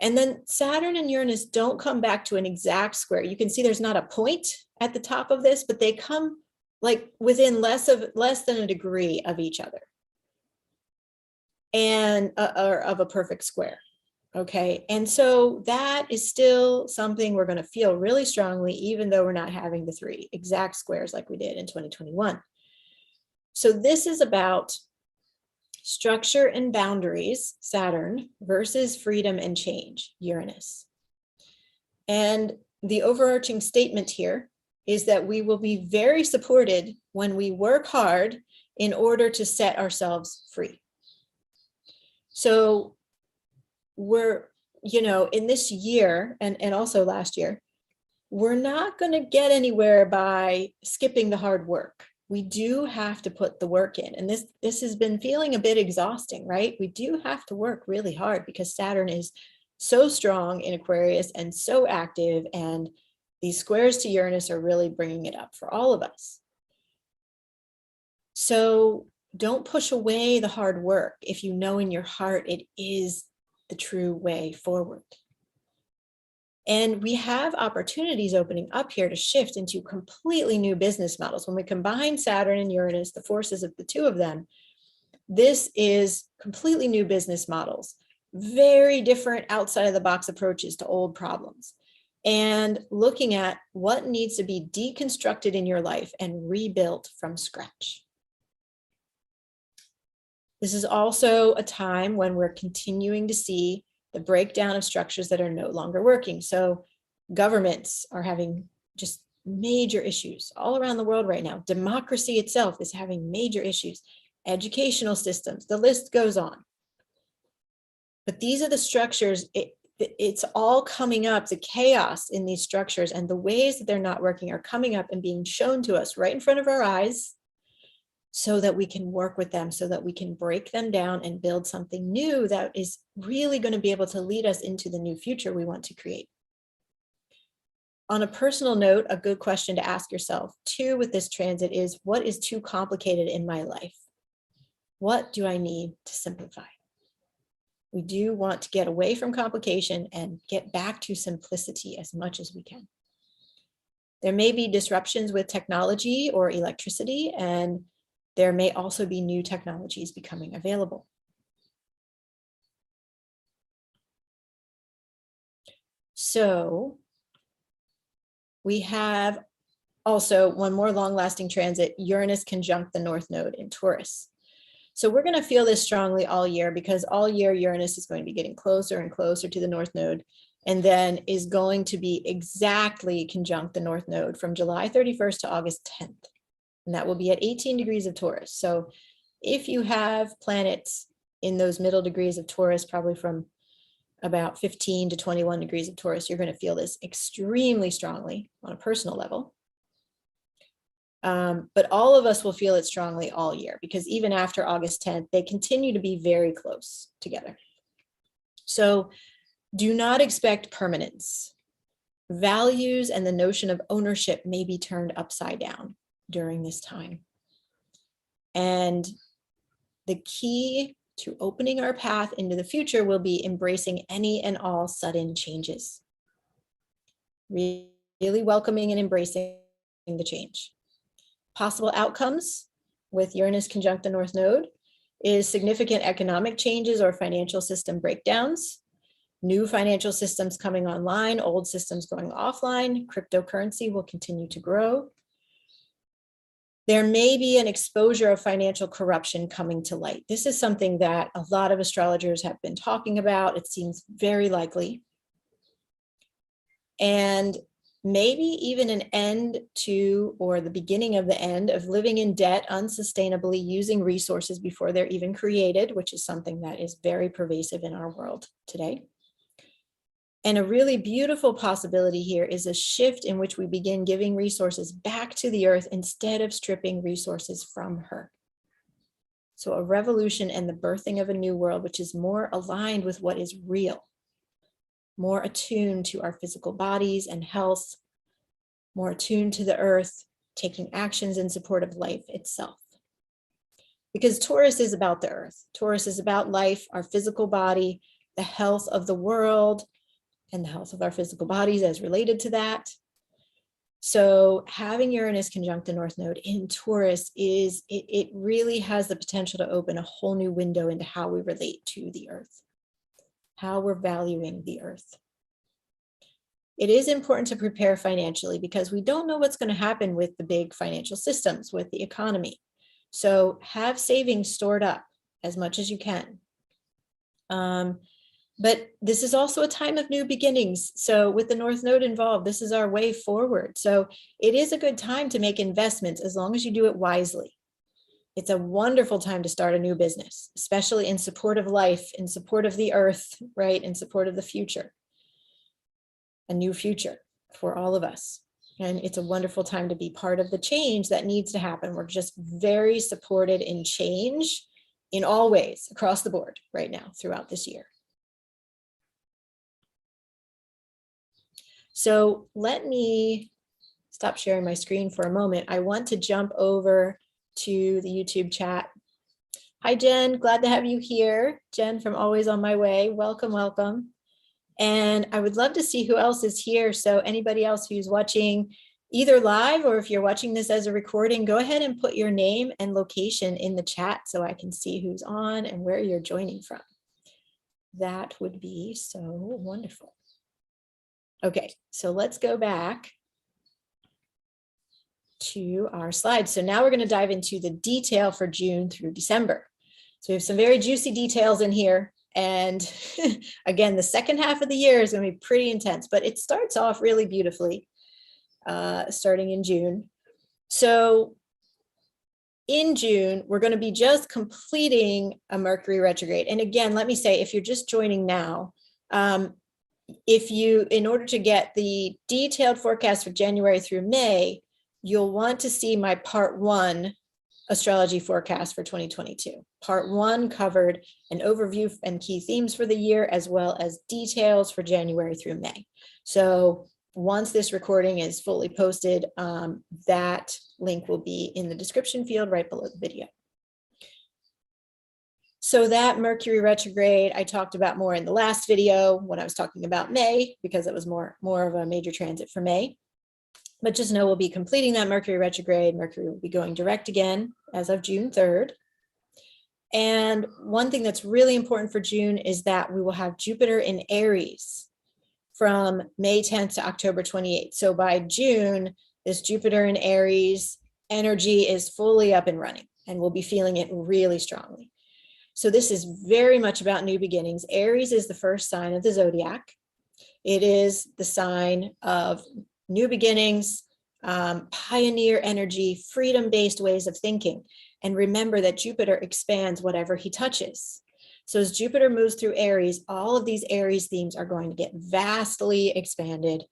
And then Saturn and Uranus don't come back to an exact square. You can see there's not a point at the top of this, but they come like within less than a degree of each other, and or of a perfect square. Okay, and so that is still something we're going to feel really strongly, even though we're not having the 3 exact squares like we did in 2021. So this is about structure and boundaries, Saturn, versus freedom and change, Uranus. And the overarching statement here is that we will be very supported when we work hard in order to set ourselves free. So we're, in this year and also last year, we're not going to get anywhere by skipping the hard work. We do have to put the work in. And this has been feeling a bit exhausting, right? We do have to work really hard because Saturn is so strong in Aquarius and so active, and these squares to Uranus are really bringing it up for all of us. So don't push away the hard work if you know in your heart it is the true way forward. And we have opportunities opening up here to shift into completely new business models. When we combine Saturn and Uranus, the forces of the 2 of them, this is completely new business models, very different outside of the box approaches to old problems, and looking at what needs to be deconstructed in your life and rebuilt from scratch. This is also a time when we're continuing to see the breakdown of structures that are no longer working. So governments are having just major issues all around the world right now. Democracy itself is having major issues. Educational systems, the list goes on. But these are the structures, it's all coming up, the chaos in these structures and the ways that they're not working are coming up and being shown to us right in front of our eyes, so that we can work with them, so that we can break them down and build something new that is really going to be able to lead us into the new future we want to create. On a personal note, a good question to ask yourself too with this transit is, what is too complicated in my life? What do I need to simplify? We do want to get away from complication and get back to simplicity as much as we can. There may be disruptions with technology or electricity, and there may also be new technologies becoming available. So we have also one more long-lasting transit, Uranus conjunct the North Node in Taurus. So we're going to feel this strongly all year, because all year Uranus is going to be getting closer and closer to the North Node, and then is going to be exactly conjunct the North Node from July 31st to August 10th. And that will be at 18 degrees of Taurus. So if you have planets in those middle degrees of Taurus, probably from about 15 to 21 degrees of Taurus, you're going to feel this extremely strongly on a personal level. But all of us will feel it strongly all year, because even after August 10th, they continue to be very close together. So do not expect permanence. Values and the notion of ownership may be turned upside down during this time. And the key to opening our path into the future will be embracing any and all sudden changes. Really welcoming and embracing the change. Possible outcomes with Uranus conjunct the North Node is significant economic changes or financial system breakdowns. New financial systems coming online, old systems going offline. Cryptocurrency will continue to grow. There may be an exposure of financial corruption coming to light. This is something that a lot of astrologers have been talking about. It seems very likely. And maybe even an end to, or the beginning of the end of living in debt unsustainably, using resources before they're even created, which is something that is very pervasive in our world today. And a really beautiful possibility here is a shift in which we begin giving resources back to the earth instead of stripping resources from her. So a revolution and the birthing of a new world, which is more aligned with what is real, more attuned to our physical bodies and health, more attuned to the earth, taking actions in support of life itself. Because Taurus is about the earth. Taurus is about life, our physical body, the health of the world, and the health of our physical bodies as related to that. So having Uranus conjunct the North Node in Taurus it really has the potential to open a whole new window into how we relate to the earth, how we're valuing the earth. It is important to prepare financially because we don't know what's going to happen with the big financial systems, with the economy. So have savings stored up as much as you can. But this is also a time of new beginnings. So with the North Node involved, this is our way forward. So it is a good time to make investments as long as you do it wisely. It's a wonderful time to start a new business, especially in support of life, in support of the earth, right? In support of the future, a new future for all of us. And it's a wonderful time to be part of the change that needs to happen. We're just very supported in change in all ways across the board right now throughout this year. So let me stop sharing my screen for a moment. I want to jump over to the YouTube chat. Hi, Jen, glad to have you here. Jen from Always on My Way, welcome, welcome. And I would love to see who else is here. So anybody else who's watching either live or if you're watching this as a recording, go ahead and put your name and location in the chat so I can see who's on and where you're joining from. That would be so wonderful. Okay, so let's go back to our slides. So now we're going to dive into the detail for June through December. So we have some very juicy details in here. And again, the second half of the year is going to be pretty intense, but it starts off really beautifully, starting in June. So in June, we're going to be just completing a Mercury retrograde. And again, let me say, if you're just joining now, in order to get the detailed forecast for January through May, you'll want to see my part 1 astrology forecast for 2022. Part 1 covered an overview and key themes for the year, as well as details for January through May. So once this recording is fully posted, that link will be in the description field right below the video. So that Mercury retrograde, I talked about more in the last video when I was talking about May, because it was more of a major transit for May. But just know we'll be completing that Mercury retrograde. Mercury will be going direct again as of June 3rd. And one thing that's really important for June is that we will have Jupiter in Aries from May 10th to October 28th. So by June, this Jupiter in Aries energy is fully up and running, and we'll be feeling it really strongly. So this is very much about new beginnings. Aries is the first sign of the zodiac. It is the sign of new beginnings, pioneer energy, freedom-based ways of thinking. And remember that Jupiter expands whatever he touches. So as Jupiter moves through Aries, all of these Aries themes are going to get vastly expanded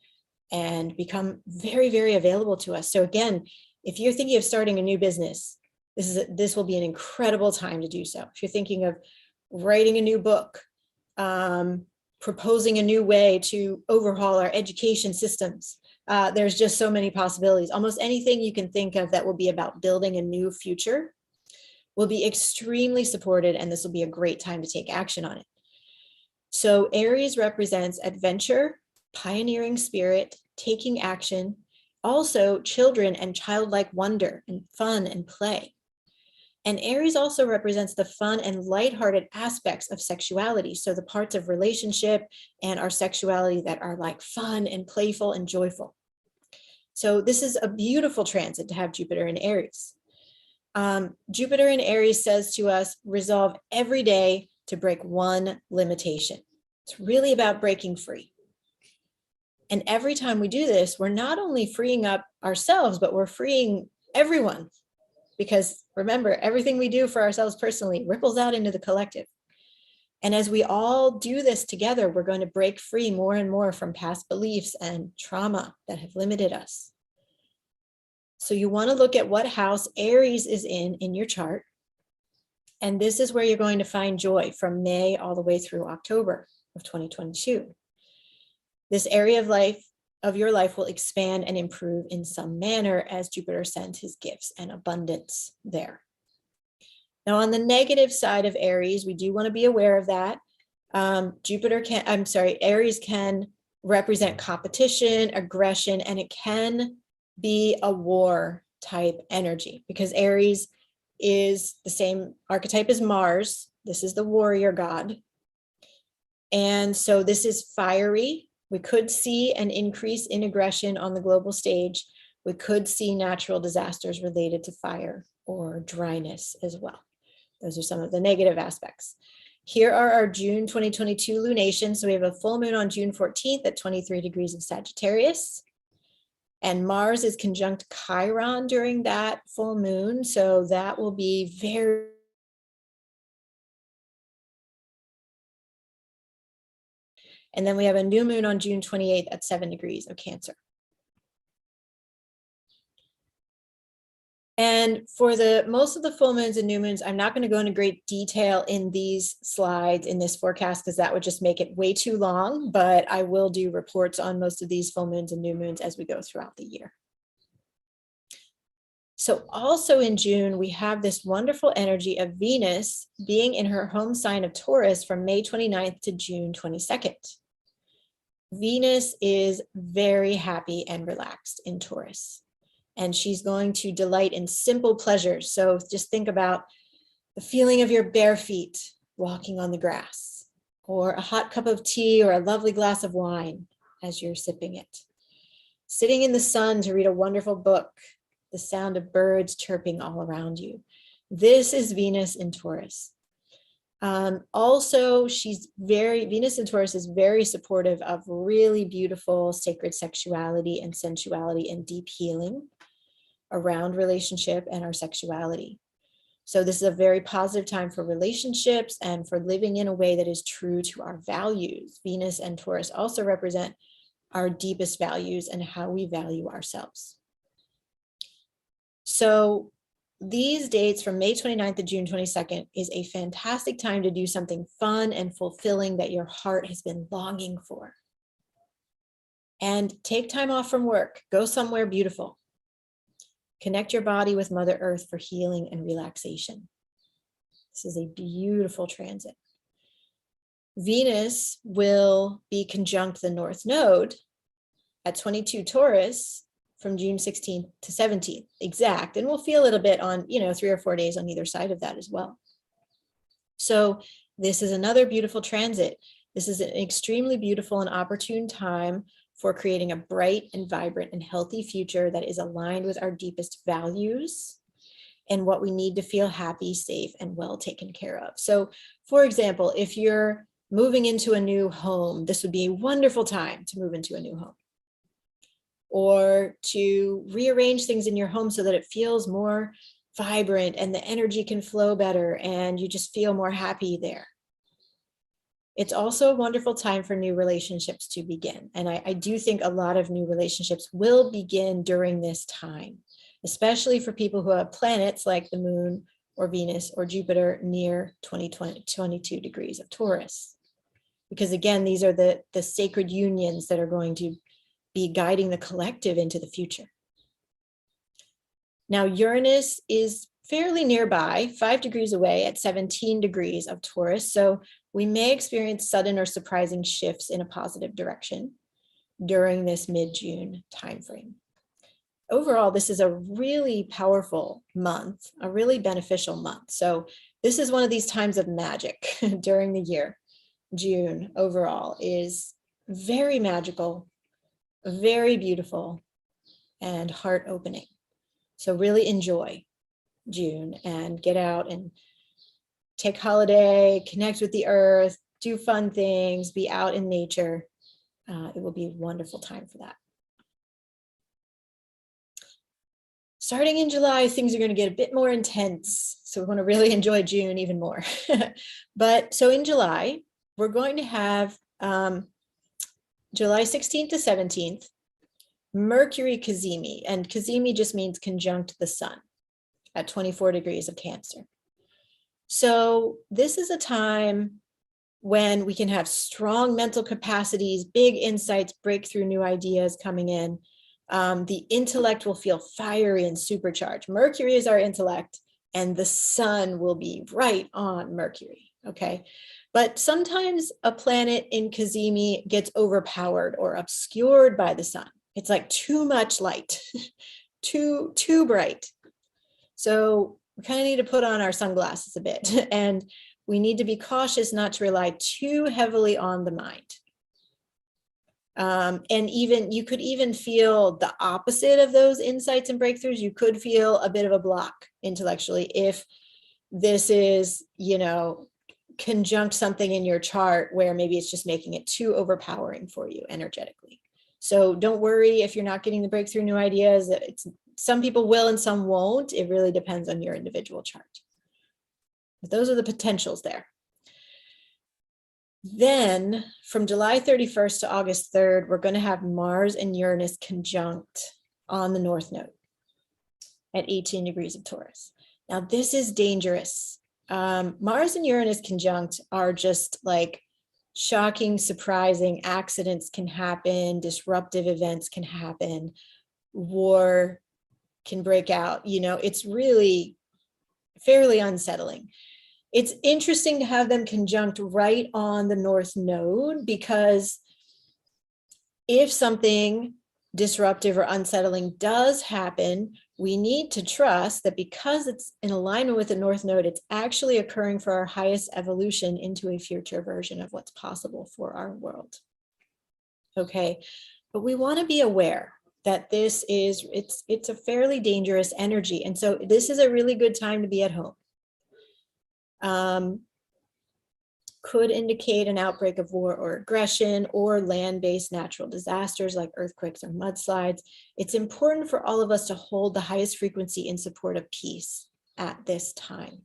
and become very available to us. So again, if you're thinking of starting a new business, this will be an incredible time to do so. If you're thinking of writing a new book, proposing a new way to overhaul our education systems, there's just so many possibilities. Almost anything you can think of that will be about building a new future will be extremely supported, and this will be a great time to take action on it. So Aries represents adventure, pioneering spirit, taking action, also children and childlike wonder and fun and play. And Aries also represents the fun and lighthearted aspects of sexuality. So the parts of relationship and our sexuality that are like fun and playful and joyful. So this is a beautiful transit to have Jupiter in Aries. Jupiter in Aries says to us, resolve every day to break one limitation. It's really about breaking free. And every time we do this, we're not only freeing up ourselves, but we're freeing everyone. Because remember, everything we do for ourselves personally ripples out into the collective. And as we all do this together, we're going to break free more and more from past beliefs and trauma that have limited us. So you want to look at what house Aries is in your chart. And this is where you're going to find joy from May all the way through October of 2022. This area of your life will expand and improve in some manner as Jupiter sends his gifts and abundance there. Now, on the negative side of Aries, we do want to be aware of that. Aries can represent competition, aggression, and it can be a war type energy because Aries is the same archetype as Mars. This is the warrior god. And so this is fiery. We could see an increase in aggression on the global stage. We could see natural disasters related to fire or dryness as well. Those are some of the negative aspects. Here are our June 2022 lunations. So we have a full moon on June 14th at 23 degrees of Sagittarius. And Mars is conjunct Chiron during that full moon. So that will be very And then we have a new moon on June 28th at 7 degrees of Cancer. And for most of the full moons and new moons, I'm not going to go into great detail in these slides in this forecast because that would just make it way too long, but I will do reports on most of these full moons and new moons as we go throughout the year. So also in June, we have this wonderful energy of Venus being in her home sign of Taurus from May 29th to June 22nd. Venus is very happy and relaxed in Taurus, and she's going to delight in simple pleasures. So just think about the feeling of your bare feet walking on the grass, or a hot cup of tea or a lovely glass of wine as you're sipping it. Sitting in the sun to read a wonderful book, the sound of birds chirping all around you. This is Venus in Taurus. Also, Venus in Taurus is very supportive of really beautiful sacred sexuality and sensuality and deep healing around relationship and our sexuality. So this is a very positive time for relationships and for living in a way that is true to our values. Venus and Taurus also represent our deepest values and how we value ourselves. So these dates from May 29th to June 22nd is a fantastic time to do something fun and fulfilling that your heart has been longing for. And take time off from work, go somewhere beautiful. Connect your body with Mother Earth for healing and relaxation. This is a beautiful transit. Venus will be conjunct the North Node at 22 Taurus from June 16th to 17th, exact. And we'll feel a little bit on, 3 or 4 days on either side of that as well. So this is another beautiful transit. This is an extremely beautiful and opportune time for creating a bright and vibrant and healthy future that is aligned with our deepest values and what we need to feel happy, safe, and well taken care of. So, for example, if you're moving into a new home, this would be a wonderful time to move into a new home, or to rearrange things in your home so that it feels more vibrant and the energy can flow better and you just feel more happy there. It's also a wonderful time for new relationships to begin. And I do think a lot of new relationships will begin during this time, especially for people who have planets like the moon or Venus or Jupiter near 22 degrees of Taurus. Because again, these are the sacred unions that are going to be guiding the collective into the future. Now, Uranus is fairly nearby, 5 degrees away at 17 degrees of Taurus. So we may experience sudden or surprising shifts in a positive direction during this mid-June timeframe. overall, this is a really powerful month, a really beneficial month. So this is one of these times of magic during the year. June overall is very magical, very beautiful, and heart opening. So really enjoy June and get out and take holiday, connect with the earth, do fun things, be out in nature. It will be a wonderful time for that. Starting in July, things are going to get a bit more intense. So we want to really enjoy June even more. But so in July, we're going to have July 16th to 17th, Mercury cazimi, and cazimi just means conjunct the sun at 24 degrees of Cancer. So this is a time when we can have strong mental capacities, big insights, breakthrough new ideas coming in. The intellect will feel fiery and supercharged. Mercury is our intellect, and the sun will be right on Mercury, okay? But sometimes a planet in cazimi gets overpowered or obscured by the sun. It's like too much light, too bright. So we kind of need to put on our sunglasses a bit, and we need to be cautious not to rely too heavily on the mind. And even you could even feel the opposite of those insights and breakthroughs. You could feel a bit of a block intellectually if this is, conjunct something in your chart where maybe it's just making it too overpowering for you energetically. So don't worry if you're not getting the breakthrough new ideas. Some people will and some won't. It really depends on your individual chart. But those are the potentials there. Then from July 31st to August 3rd, we're going to have Mars and Uranus conjunct on the North Node at 18 degrees of Taurus. Now, this is dangerous. Mars and Uranus conjunct are just like shocking, surprising. Accidents can happen, disruptive events can happen, war can break out. It's really fairly unsettling. It's interesting to have them conjunct right on the North Node, because if something disruptive or unsettling does happen, we need to trust that because it's in alignment with the North Node, it's actually occurring for our highest evolution into a future version of what's possible for our world. Okay, but we want to be aware that it's a fairly dangerous energy. And so this is a really good time to be at home. Could indicate an outbreak of war or aggression or land-based natural disasters like earthquakes or mudslides. It's important for all of us to hold the highest frequency in support of peace at this time.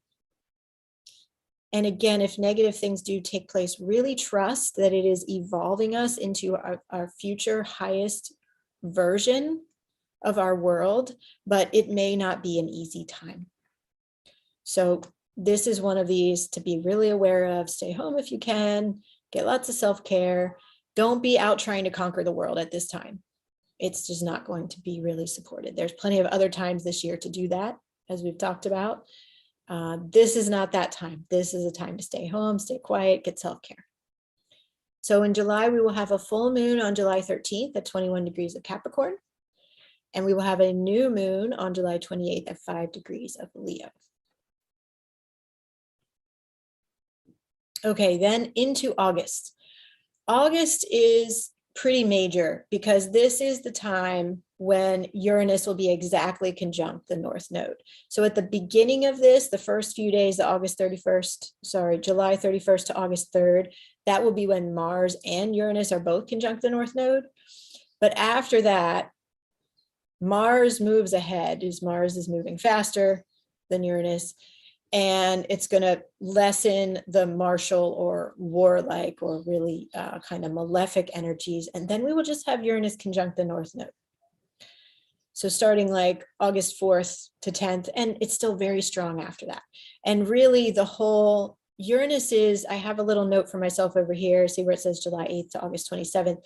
And again, if negative things do take place, really trust that it is evolving us into our future highest version of our world, but it may not be an easy time. So this is one of these to be really aware of. Stay home if you can, get lots of self-care. Don't be out trying to conquer the world at this time. It's just not going to be really supported. There's plenty of other times this year to do that, as we've talked about. This is not that time. This is a time to stay home, stay quiet, get self-care. So in July, we will have a full moon on July 13th at 21 degrees of Capricorn. And we will have a new moon on July 28th at 5 degrees of Leo. Okay, then into August. August is pretty major because this is the time when Uranus will be exactly conjunct the North Node. So at the beginning of this, the first few days, July 31st to August 3rd, that will be when Mars and Uranus are both conjunct the North Node. But after that, Mars moves ahead. Mars is moving faster than Uranus. And it's going to lessen the martial or warlike or really kind of malefic energies. And then we will just have Uranus conjunct the North Node. So starting like August 4th to 10th, and it's still very strong after that. And really the whole Uranus is, I have a little note for myself over here, see where it says July 8th to August 27th.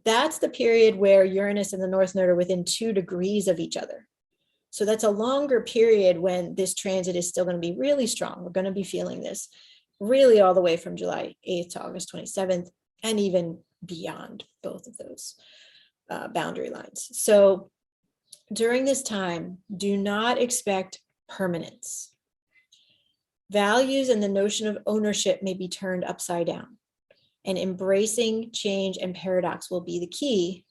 That's the period where Uranus and the North Node are within 2 degrees of each other. So that's a longer period when this transit is still going to be really strong. We're going to be feeling this really all the way from July 8th to August 27th and even beyond both of those boundary lines. So during this time, do not expect permanence. Values and the notion of ownership may be turned upside down, and embracing change and paradox will be the key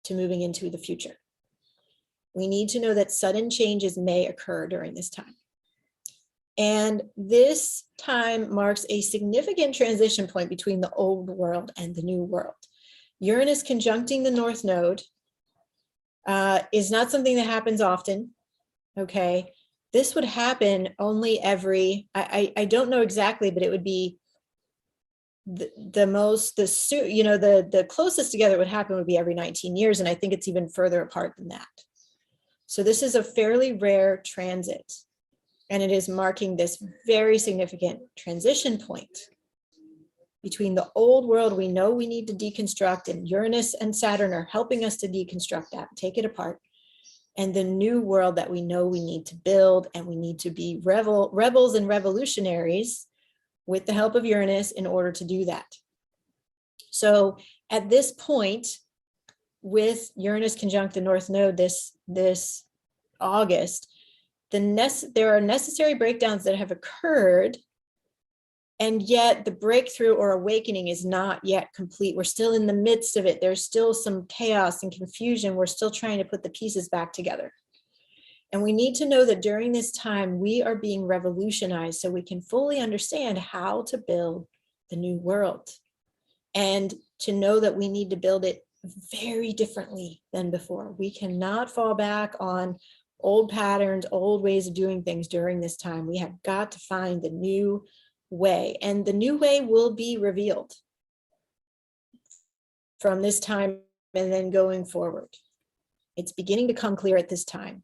to moving into the future. We need to know that sudden changes may occur during this time. And this time marks a significant transition point between the old world and the new world. Uranus conjuncting the North Node is not something that happens often, okay? This would happen only every, I don't know exactly, but it would be the closest together it would happen would be every 19 years. And I think it's even further apart than that. So this is a fairly rare transit, and it is marking this very significant transition point between the old world we know we need to deconstruct, and Uranus and Saturn are helping us to deconstruct that, take it apart, and the new world that we know we need to build, and we need to be rebels and revolutionaries with the help of Uranus in order to do that. So at this point, with Uranus conjunct the North Node this August, there are necessary breakdowns that have occurred, and yet the breakthrough or awakening is not yet complete. We're still in the midst of it. There's still some chaos and confusion. We're still trying to put the pieces back together. And we need to know that during this time, we are being revolutionized so we can fully understand how to build the new world, and to know that we need to build it very differently than before. We cannot fall back on old patterns, old ways of doing things during this time. We have got to find the new way, and the new way will be revealed from this time and then going forward. It's beginning to come clear at this time,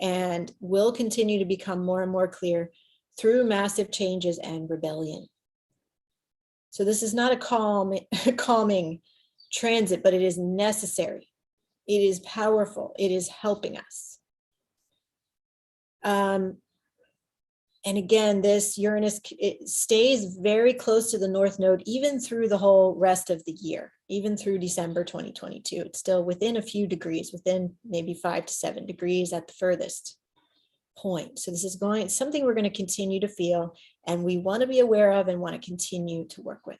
and will continue to become more and more clear through massive changes and rebellion. So this is not a calming transit, but it is necessary. It is powerful. It is helping us. And again, this Uranus, it stays very close to the North Node, even through the whole rest of the year, even through December 2022. It's still within a few degrees, within maybe 5 to 7 degrees at the furthest point. So this is something we're going to continue to feel, and we want to be aware of and want to continue to work with.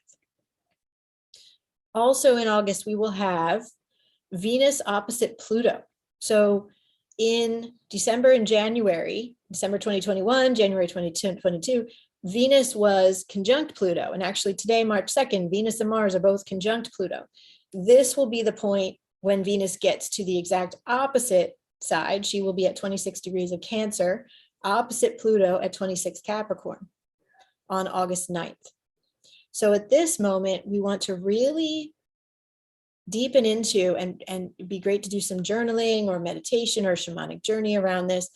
Also in August, we will have Venus opposite Pluto. So in December and January, December 2021, January 2022, Venus was conjunct Pluto. And actually today, March 2nd, Venus and Mars are both conjunct Pluto. This will be the point when Venus gets to the exact opposite side. She will be at 26 degrees of Cancer, opposite Pluto at 26 Capricorn on August 9th. So at this moment, we want to really deepen into, and it'd be great to do some journaling or meditation or shamanic journey around this,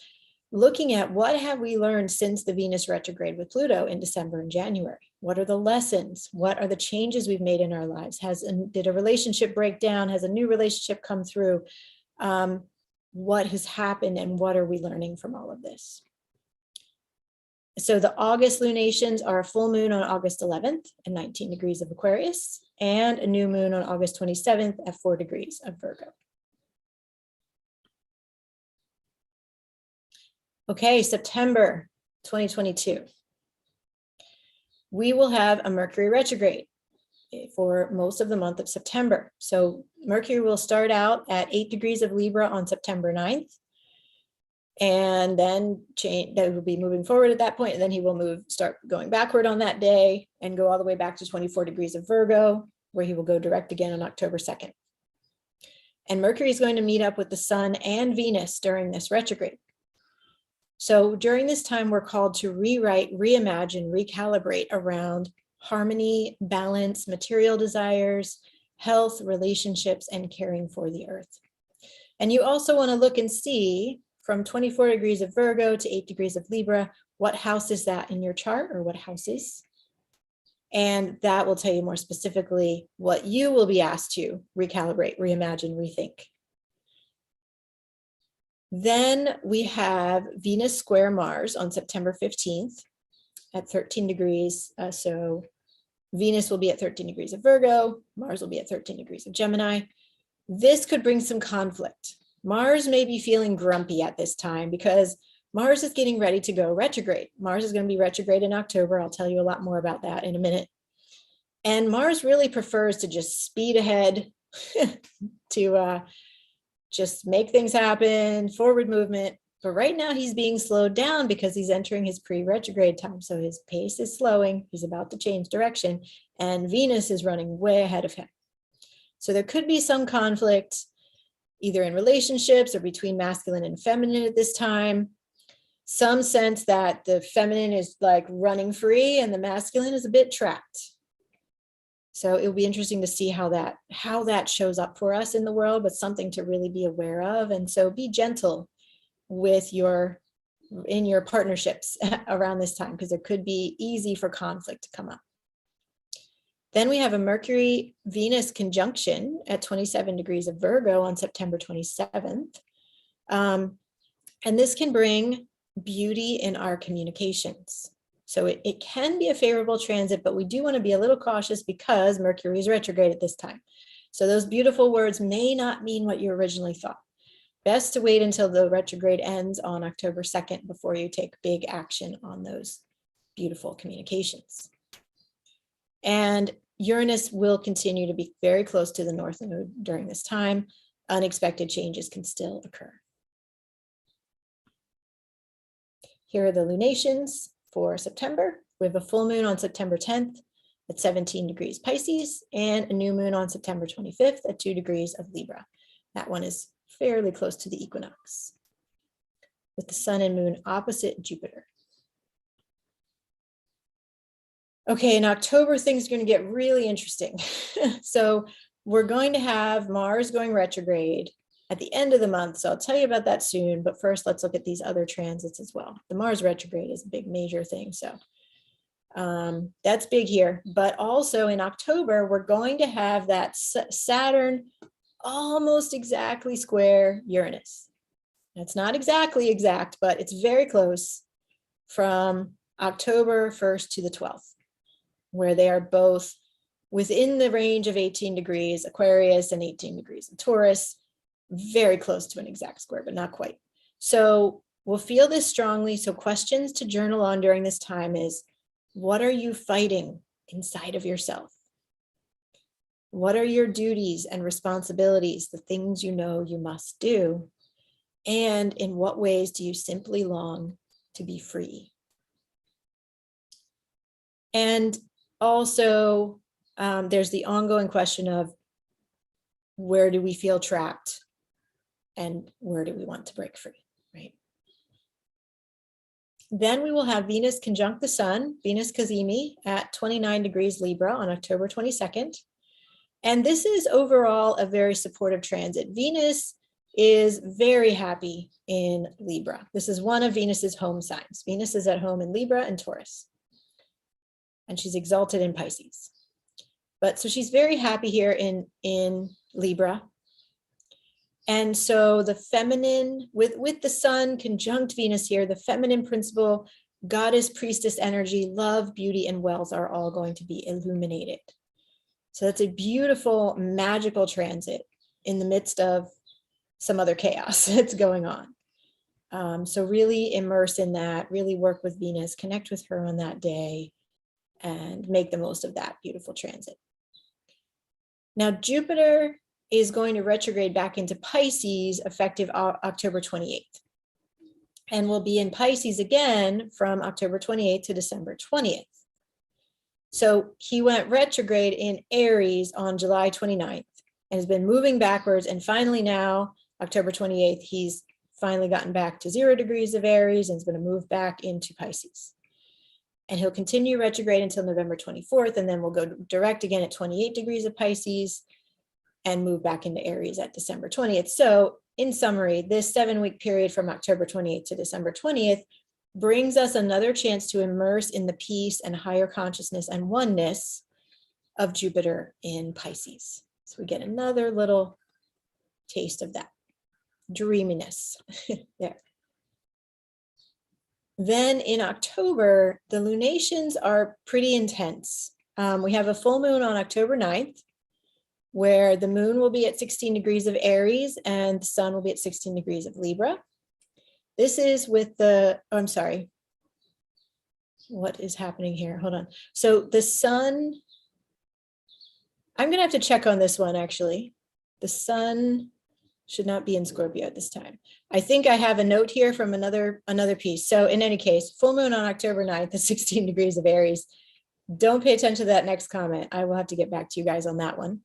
looking at what have we learned since the Venus retrograde with Pluto in December and January. What are the lessons? What are the changes we've made in our lives? Did a relationship break down? Has a new relationship come through? What has happened, and what are we learning from all of this? So the August lunations are a full moon on August 11th at 19 degrees of Aquarius, and a new moon on August 27th at 4 degrees of Virgo. Okay, September 2022. We will have a Mercury retrograde for most of the month of September. So Mercury will start out at 8 degrees of Libra on September 9th. And then that will be moving forward at that point. And then he will start going backward on that day and go all the way back to 24 degrees of Virgo, where he will go direct again on October 2nd. And Mercury is going to meet up with the Sun and Venus during this retrograde. So during this time, we're called to rewrite, reimagine, recalibrate around harmony, balance, material desires, health, relationships, and caring for the earth. And you also want to look and see from 24 degrees of Virgo to 8 degrees of Libra, what house is that in your chart, or what houses? And that will tell you more specifically what you will be asked to recalibrate, reimagine, rethink. Then we have Venus square Mars on September 15th at 13 degrees. So Venus will be at 13 degrees of Virgo, Mars will be at 13 degrees of Gemini. This could bring some conflict. Mars may be feeling grumpy at this time because Mars is getting ready to go retrograde. Mars is going to be retrograde in October. I'll tell you a lot more about that in a minute. And Mars really prefers to just speed ahead to just make things happen, forward movement. But right now he's being slowed down because he's entering his pre-retrograde time. So his pace is slowing. He's about to change direction. And Venus is running way ahead of him. So there could be some conflict either in relationships or between masculine and feminine at this time. Some sense that the feminine is like running free and the masculine is a bit trapped. So it'll be interesting to see how that shows up for us in the world, but something to really be aware of. And so be gentle with in your partnerships around this time, because it could be easy for conflict to come up. Then we have a Mercury-Venus conjunction at 27 degrees of Virgo on September 27th. And this can bring beauty in our communications. So it can be a favorable transit, but we do want to be a little cautious because Mercury is retrograde at this time. So those beautiful words may not mean what you originally thought. Best to wait until the retrograde ends on October 2nd before you take big action on those beautiful communications. And Uranus will continue to be very close to the North Node during this time. Unexpected changes can still occur. Here are the lunations for September. We have a full moon on September 10th at 17 degrees Pisces and a new moon on September 25th at 2 degrees of Libra. That one is fairly close to the equinox, with the sun and moon opposite Jupiter. Okay, in October, things are going to get really interesting. So we're going to have Mars going retrograde at the end of the month. So I'll tell you about that soon. But first, let's look at these other transits as well. The Mars retrograde is a big major thing. So that's big here. But also in October, we're going to have that Saturn almost exactly square Uranus. It's not exactly exact, but it's very close from October 1st to the 12th, where they are both within the range of 18 degrees Aquarius and 18 degrees of Taurus, very close to an exact square, but not quite. So we'll feel this strongly. So questions to journal on during this time is, what are you fighting inside of yourself? What are your duties and responsibilities, the things you know you must do? And in what ways do you simply long to be free? And also, there's the ongoing question of, where do we feel trapped and where do we want to break free, right? Then we will have Venus conjunct the sun, Venus Cazimi, at 29 degrees Libra on October 22nd. And this is overall a very supportive transit. Venus is very happy in Libra. This is one of Venus's home signs. Venus is at home in Libra and Taurus. And she's exalted in Pisces. But so she's very happy here in Libra. And so the feminine, with the sun conjunct Venus here, the feminine principle, goddess, priestess energy, love, beauty, and wealth are all going to be illuminated. So that's a beautiful, magical transit in the midst of some other chaos that's going on. So really immerse in that, really work with Venus, connect with her on that day, and make the most of that beautiful transit. Now, Jupiter is going to retrograde back into Pisces effective October 28th. And will be in Pisces again from October 28th to December 20th. So he went retrograde in Aries on July 29th and has been moving backwards. And finally now, October 28th, he's finally gotten back to 0 degrees of Aries and is going to move back into Pisces. And he'll continue retrograde until November 24th, and then we'll go direct again at 28 degrees of Pisces and move back into Aries at December 20th. So in summary, this 7-week period from October 28th to December 20th brings us another chance to immerse in the peace and higher consciousness and oneness of Jupiter in Pisces. So we get another little taste of that dreaminess there. Then in October, the lunations are pretty intense. We have a full moon on October 9th. where the moon will be at 16 degrees of Aries and the sun will be at 16 degrees of Libra. This is with the, oh, I'm sorry. What is happening here? Hold on. So the sun, I'm going to have to check on this one actually. The sun should not be in Scorpio at this time. I think I have a note here from another piece. So in any case, full moon on October 9th at 16 degrees of Aries. Don't pay attention to that next comment. I will have to get back to you guys on that one.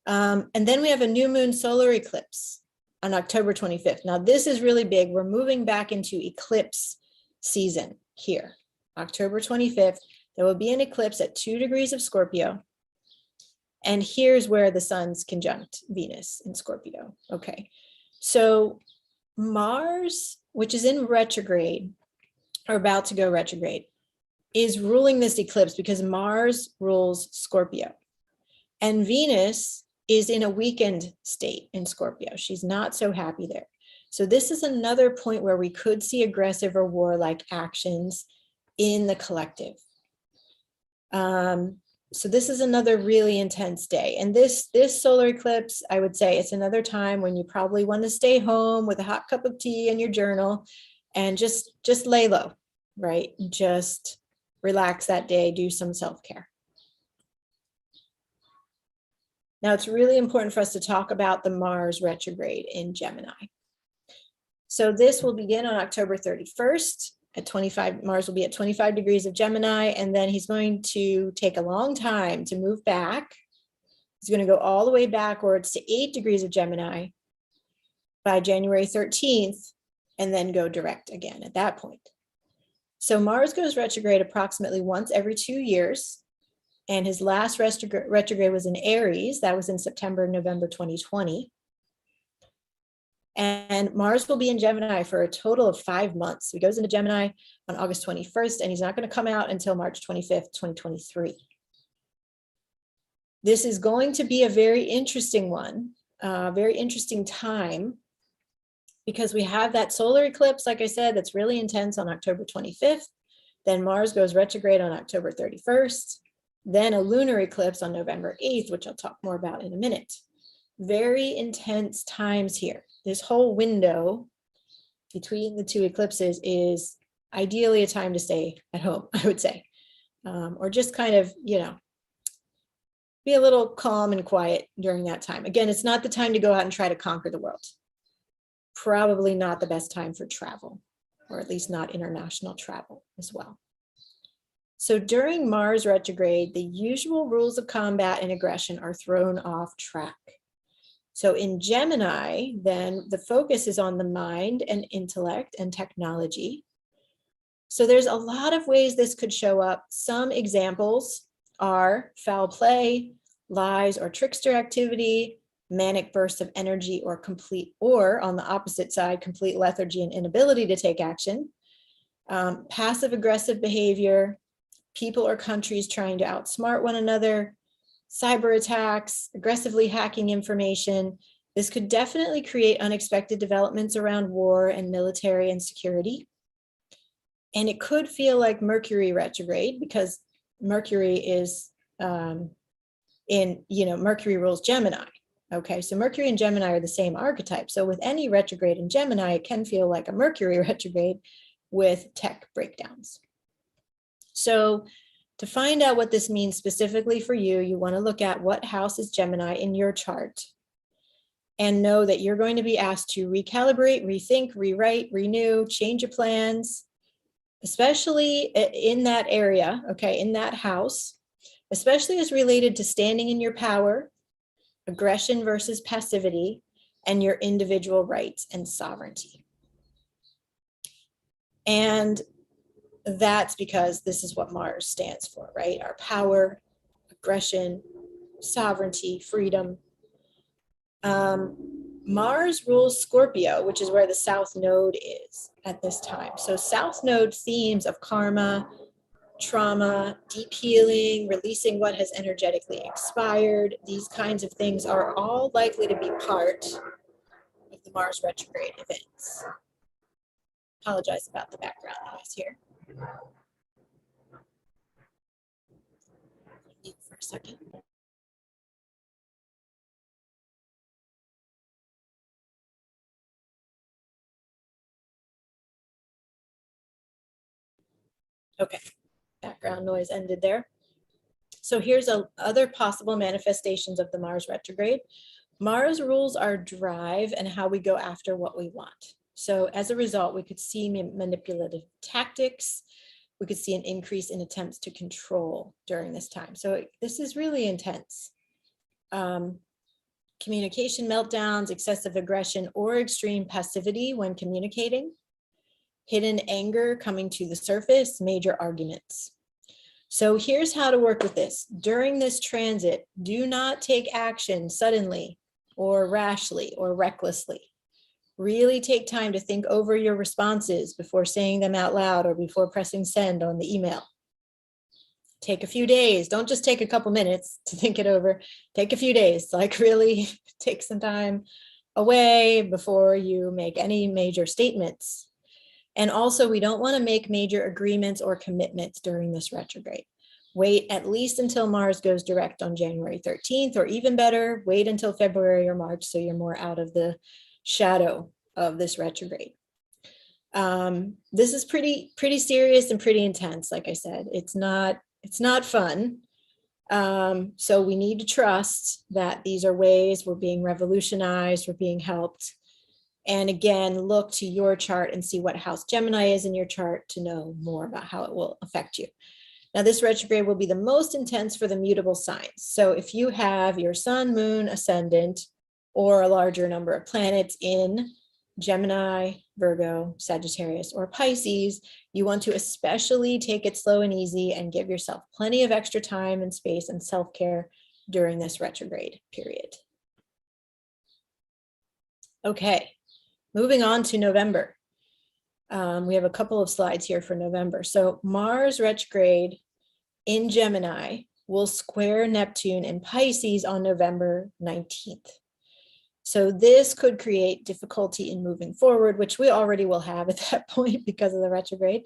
And then we have a new moon solar eclipse on October 25th. Now this is really big. We're moving back into eclipse season here. October 25th, there will be an eclipse at 2 degrees of Scorpio. And here's where the sun's conjunct Venus in Scorpio. Okay, so Mars, which is in retrograde, or about to go retrograde, is ruling this eclipse because Mars rules Scorpio. And Venus is in a weakened state in Scorpio. She's not so happy there. So this is another point where we could see aggressive or warlike actions in the collective. So this is another really intense day. And this solar eclipse, I would say it's another time when you probably want to stay home with a hot cup of tea and your journal and just lay low, right? Just relax that day, do some self-care. Now it's really important for us to talk about the Mars retrograde in Gemini. So this will begin on October 31st. At 25, Mars will be at 25 degrees of Gemini, and then he's going to take a long time to move back. He's going to go all the way backwards to 8 degrees of Gemini by January 13th, and then go direct again at that point. So Mars goes retrograde approximately once every 2 years, and his last retrograde was in Aries. That was in September, November 2020. And Mars will be in Gemini for a total of 5 months. He goes into Gemini on August 21st, and he's not going to come out until March 25th, 2023. This is going to be a very interesting one, very interesting time, because we have that solar eclipse, like I said, that's really intense on October 25th. Then Mars goes retrograde on October 31st. Then a lunar eclipse on November 8th, which I'll talk more about in a minute. Very intense times here. This whole window between the two eclipses is ideally a time to stay at home, I would say, or just kind of, you know, be a little calm and quiet during that time. Again, it's not the time to go out and try to conquer the world. Probably not the best time for travel, or at least not international travel as well. So during Mars retrograde, the usual rules of combat and aggression are thrown off track. So in Gemini, then the focus is on the mind and intellect and technology. So there's a lot of ways this could show up. Some examples are foul play, lies or trickster activity, manic bursts of energy, or on the opposite side, complete lethargy and inability to take action, passive aggressive behavior, people or countries trying to outsmart one another, cyber attacks, aggressively hacking information. This could definitely create unexpected developments around war and military and security. And it could feel like Mercury retrograde, because Mercury is Mercury rules Gemini. Okay, so Mercury and Gemini are the same archetype. So with any retrograde in Gemini, it can feel like a Mercury retrograde with tech breakdowns. So to find out what this means specifically for you, you want to look at what house is Gemini in your chart, and know that you're going to be asked to recalibrate, rethink, rewrite, renew, change your plans, especially in that area, okay, in that house, especially as related to standing in your power, aggression versus passivity, and your individual rights and sovereignty. And that's because this is what Mars stands for, right? Our power, aggression, sovereignty, freedom. Mars rules Scorpio, which is where the South Node is at this time. So South Node themes of karma, trauma, deep healing, releasing what has energetically expired, these kinds of things are all likely to be part of the Mars retrograde events. Apologize about the background noise here. For a second. Okay, background noise ended there. So here's other possible manifestations of the Mars retrograde. Mars rules our drive and how we go after what we want. So as a result, we could see manipulative tactics. We could see an increase in attempts to control during this time. So this is really intense. Communication meltdowns, excessive aggression, or extreme passivity when communicating. Hidden anger coming to the surface, major arguments. So here's how to work with this. During this transit, do not take action suddenly or rashly or recklessly. Really take time to think over your responses before saying them out loud or before pressing send on the email. Take a few days. Don't just take a couple minutes to think it over. Take a few days, like really take some time away before you make any major statements. And also, we don't want to make major agreements or commitments during this retrograde. Wait at least until Mars goes direct on January 13th, or even better, wait until February or March so you're more out of the shadow of this retrograde. This is pretty serious and pretty intense. Like I said, it's not fun. So we need to trust that these are ways we're being revolutionized, we're being helped. And again, look to your chart and see what house Gemini is in your chart to know more about how it will affect you. Now, this retrograde will be the most intense for the mutable signs. So if you have your sun, moon, ascendant, or a larger number of planets in Gemini, Virgo, Sagittarius, or Pisces, you want to especially take it slow and easy and give yourself plenty of extra time and space and self-care during this retrograde period. Okay. Moving on to November. We have a couple of slides here for November. So Mars retrograde in Gemini will square Neptune in Pisces on November 19th. So this could create difficulty in moving forward, which we already will have at that point because of the retrograde.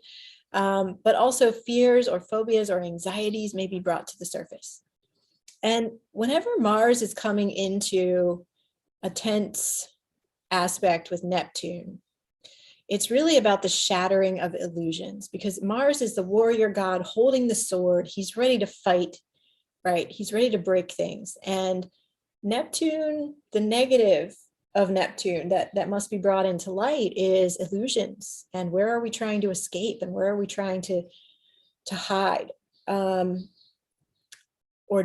But also fears or phobias or anxieties may be brought to the surface. And whenever Mars is coming into a tense aspect with Neptune, it's really about the shattering of illusions, because Mars is the warrior god holding the sword. He's ready to fight, right? He's ready to break things. And Neptune, the negative of Neptune that must be brought into light is illusions. And where are we trying to escape? And where are we trying to hide or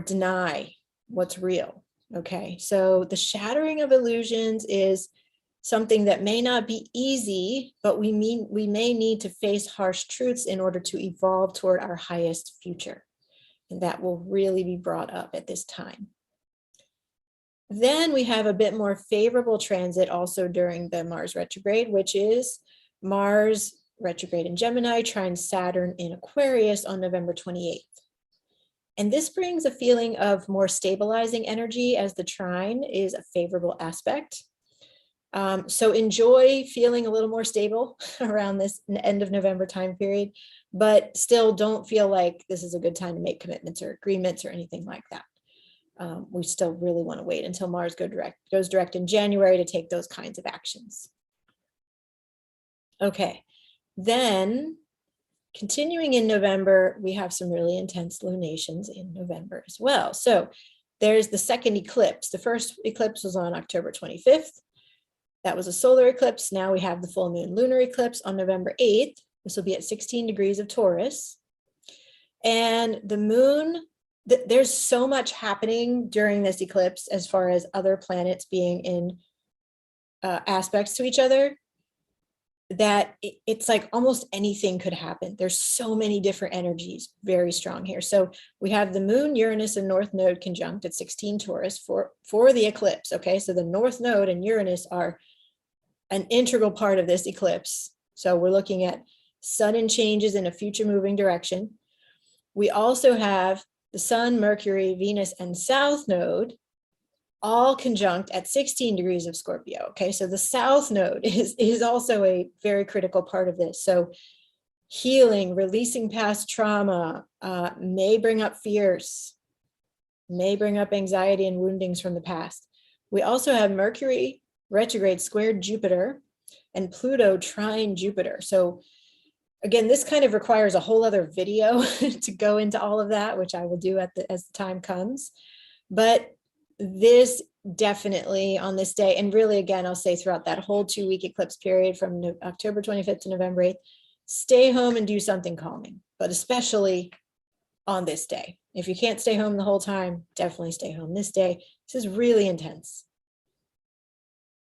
deny what's real? Okay, so the shattering of illusions is something that may not be easy, but we may need to face harsh truths in order to evolve toward our highest future. And that will really be brought up at this time. Then we have a bit more favorable transit also during the Mars retrograde, which is Mars retrograde in Gemini, trine Saturn in Aquarius on November 28th. And this brings a feeling of more stabilizing energy, as the trine is a favorable aspect. So enjoy feeling a little more stable around this end of November time period, but still don't feel like this is a good time to make commitments or agreements or anything like that. We still really want to wait until Mars goes direct in January to take those kinds of actions. Okay, then continuing in November, we have some really intense lunations in November as well. So there's the second eclipse. The first eclipse was on October 25th. That was a solar eclipse. Now we have the full moon lunar eclipse on November 8th. This will be at 16 degrees of Taurus. And the moon, there's so much happening during this eclipse as far as other planets being in aspects to each other, that it's like almost anything could happen. There's so many different energies very strong here. So we have the moon, Uranus, and North Node conjunct at 16 Taurus for the eclipse. Okay, so the North Node and Uranus are an integral part of this eclipse. So we're looking at sudden changes in a future moving direction. We also have the Sun, Mercury, Venus, and South Node all conjunct at 16 degrees of Scorpio. Okay, so the South Node is also a very critical part of this. So healing, releasing past trauma, may bring up fears, may bring up anxiety and woundings from the past. We also have Mercury retrograde squared Jupiter and Pluto trine Jupiter. So Again, this kind of requires a whole other video to go into all of that, which I will do as the time comes. But this definitely on this day, and really, again, I'll say throughout that whole 2-week eclipse period from October 25th to November 8th, stay home and do something calming, but especially on this day. If you can't stay home the whole time, definitely stay home this day. This is really intense.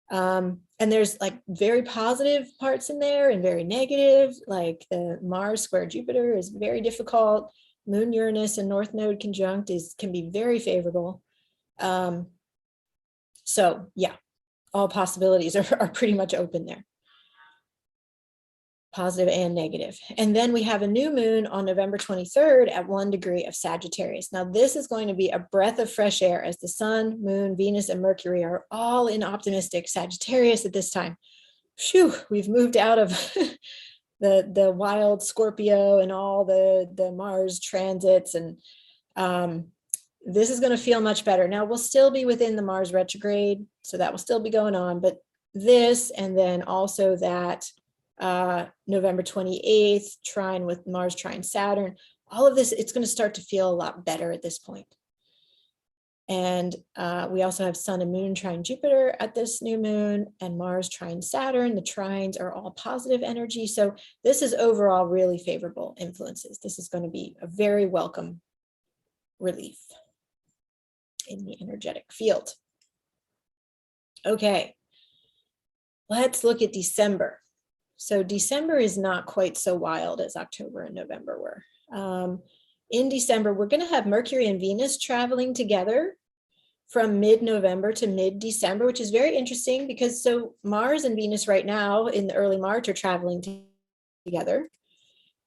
And there's like very positive parts in there and very negative, like the Mars square Jupiter is very difficult. Moon Uranus and North Node conjunct can be very favorable. So yeah, all possibilities are pretty much open there. Positive and negative. And then we have a new moon on November 23rd at 1 degree of Sagittarius. Now, this is going to be a breath of fresh air as the sun, moon, Venus, and Mercury are all in optimistic Sagittarius at this time. Phew, we've moved out of the wild Scorpio and all the Mars transits. And this is going to feel much better. Now, we'll still be within the Mars retrograde, so that will still be going on. But this, and then also that November 28th, trine with Mars, trine Saturn, all of this, it's going to start to feel a lot better at this point. And we also have Sun and Moon trine Jupiter at this new moon, and Mars trine Saturn. The trines are all positive energy. So this is overall really favorable influences. This is going to be a very welcome relief in the energetic field. Okay, let's look at December. So December is not quite so wild as October and November were. In December, we're going to have Mercury and Venus traveling together from mid-November to mid-December, which is very interesting because so Mars and Venus right now in the early March are traveling together.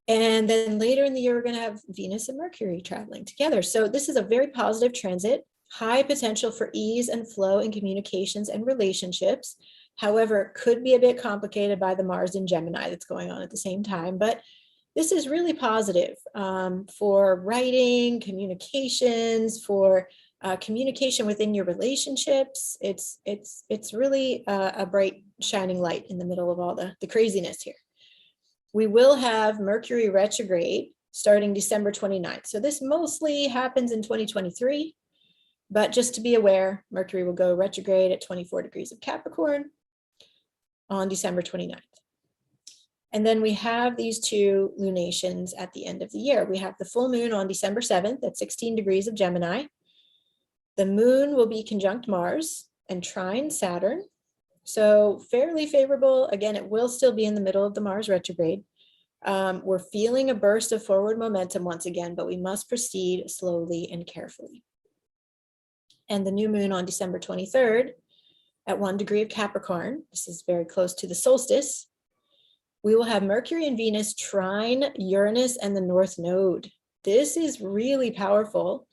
And then later in the year, we're going to have Venus and Mercury traveling together. So this is a very positive transit, high potential for ease and flow in communications and relationships. However, it could be a bit complicated by the Mars in Gemini that's going on at the same time, but this is really positive for writing, communications, for communication within your relationships. It's really a bright shining light in the middle of all the craziness here. We will have Mercury retrograde starting December 29th. So this mostly happens in 2023, but just to be aware, Mercury will go retrograde at 24 degrees of Capricorn on December 29th. And then we have these two lunations at the end of the year. We have the full moon on December 7th at 16 degrees of Gemini. The moon will be conjunct Mars and trine Saturn. So fairly favorable. Again, it will still be in the middle of the Mars retrograde. We're feeling a burst of forward momentum once again, but we must proceed slowly and carefully. And the new moon on December 23rd at 1 degree of Capricorn, this is very close to the solstice, we will have Mercury and Venus trine Uranus and the North Node. This is really powerful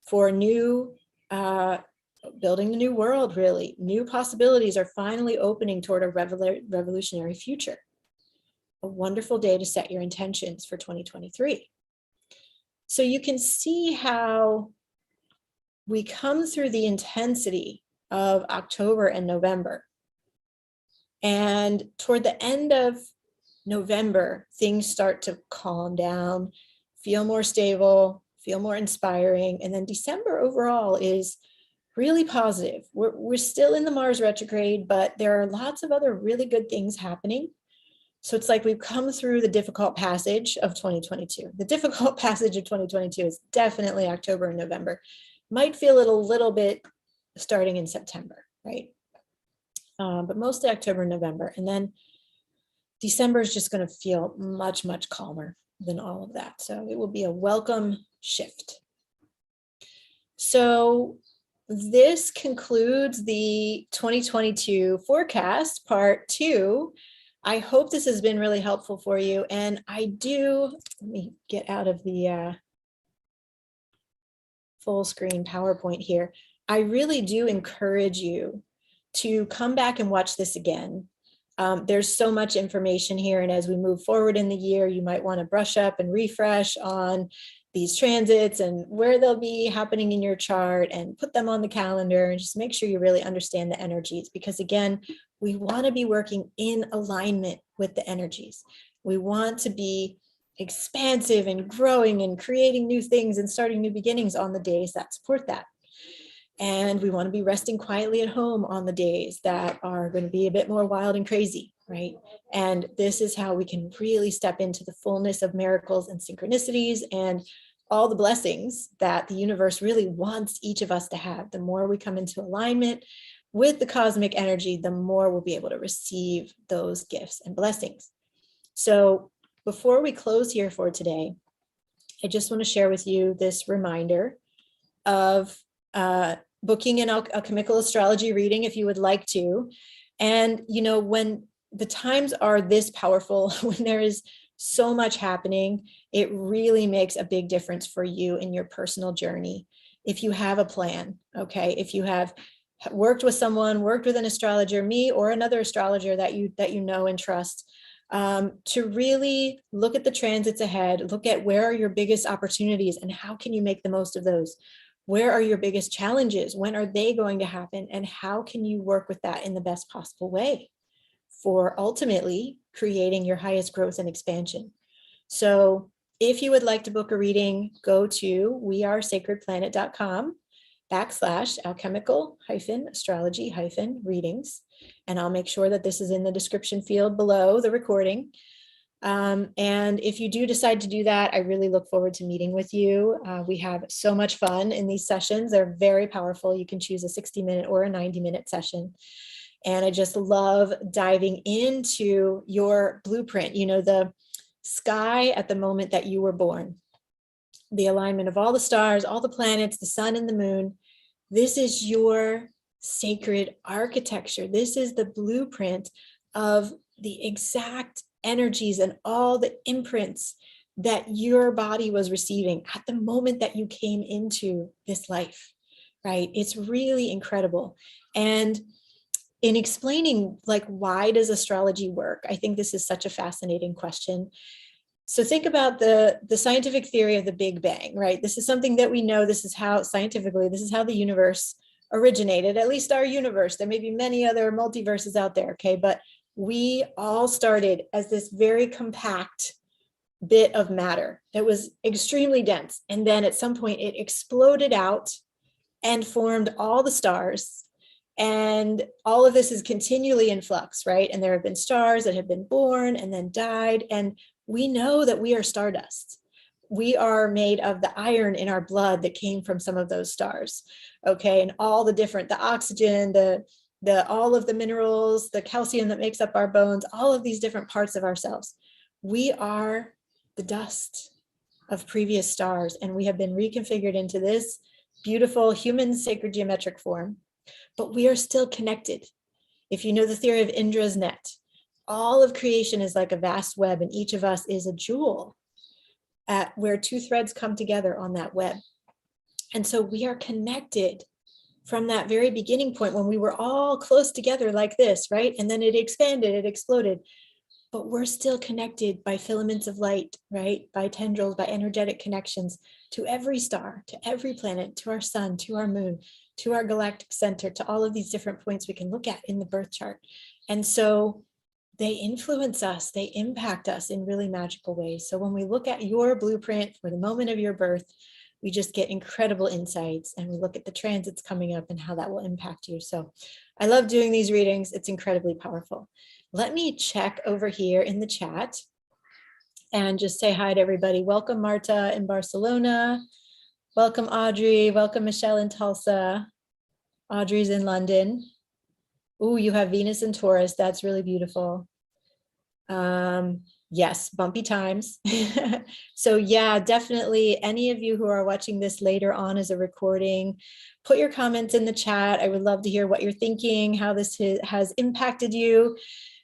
for new, building the new world, really. New possibilities are finally opening toward a revolutionary future. A wonderful day to set your intentions for 2023. So you can see how we come through the intensity of October and November. And toward the end of November, things start to calm down, feel more stable, feel more inspiring. And then December overall is really positive. We're still in the Mars retrograde, but there are lots of other really good things happening. So it's like we've come through the difficult passage of 2022. The difficult passage of 2022 is definitely October and November. Might feel it a little bit starting in September, right? But mostly October and November. And then December is just going to feel much, much calmer than all of that. So it will be a welcome shift. So this concludes the 2022 forecast, part 2. I hope this has been really helpful for you. And let me get out of the full screen PowerPoint here. I really do encourage you to come back and watch this again. There's so much information here, and as we move forward in the year, you might want to brush up and refresh on these transits and where they'll be happening in your chart and put them on the calendar and just make sure you really understand the energies, because again, we want to be working in alignment with the energies. We want to be expansive and growing and creating new things and starting new beginnings on the days that support that. And we want to be resting quietly at home on the days that are going to be a bit more wild and crazy, right? And this is how we can really step into the fullness of miracles and synchronicities and all the blessings that the universe really wants each of us to have. The more we come into alignment with the cosmic energy, the more we'll be able to receive those gifts and blessings. So before we close here for today, I just want to share with you this reminder of booking an alchemical astrology reading if you would like to. And, you know, when the times are this powerful, when there is so much happening, it really makes a big difference for you in your personal journey. If you have a plan, okay, if you have worked with someone, worked with an astrologer, me or another astrologer that you know and trust, to really look at the transits ahead, look at where are your biggest opportunities and how can you make the most of those? Where are your biggest challenges? When are they going to happen? And how can you work with that in the best possible way for ultimately creating your highest growth and expansion? So if you would like to book a reading, go to wearesacredplanet.com/alchemical-astrology-readings. And I'll make sure that this is in the description field below the recording. And if you do decide to do that, I really look forward to meeting with you. We have so much fun in these sessions. They're very powerful. You can choose a 60-minute or a 90-minute session. And I just love diving into your blueprint, you know, the sky at the moment that you were born, the alignment of all the stars, all the planets, the sun and the moon. This is your sacred architecture. This is the blueprint of the exact energies and all the imprints that your body was receiving at the moment that you came into this life, right? It's really incredible. And in explaining, like, why does astrology work? I think this is such a fascinating question. So think about the scientific theory of the Big Bang, right? This is something that we know. This is how scientifically, this is how the universe originated, at least our universe. There may be many other multiverses out there, okay? But we all started as this very compact bit of matter that was extremely dense. And then at some point it exploded out and formed all the stars. And all of this is continually in flux, right? And there have been stars that have been born and then died. And we know that we are stardust. We are made of the iron in our blood that came from some of those stars, okay? And all the different, the oxygen, all of the minerals, the calcium that makes up our bones, all of these different parts of ourselves. We are the dust of previous stars, and we have been reconfigured into this beautiful human sacred geometric form, but we are still connected. If you know the theory of Indra's net, all of creation is like a vast web, and each of us is a jewel at where two threads come together on that web. And so we are connected from that very beginning point when we were all close together like this, right? And then it expanded, it exploded, but we're still connected by filaments of light, right? By tendrils, by energetic connections to every star, to every planet, to our sun, to our moon, to our galactic center, to all of these different points we can look at in the birth chart. And so they influence us, they impact us in really magical ways. So when we look at your blueprint for the moment of your birth, we just get incredible insights, and we look at the transits coming up and how that will impact you. So I love doing these readings. It's incredibly powerful. Let me check over here in the chat and just say hi to everybody. Welcome, Marta in Barcelona. Welcome, Audrey. Welcome, Michelle in Tulsa. Audrey's in London. Ooh, you have Venus in Taurus. That's really beautiful. Yes, bumpy times. So yeah, definitely any of you who are watching this later on as a recording, put your comments in the chat. I would love to hear what you're thinking, how this has impacted you,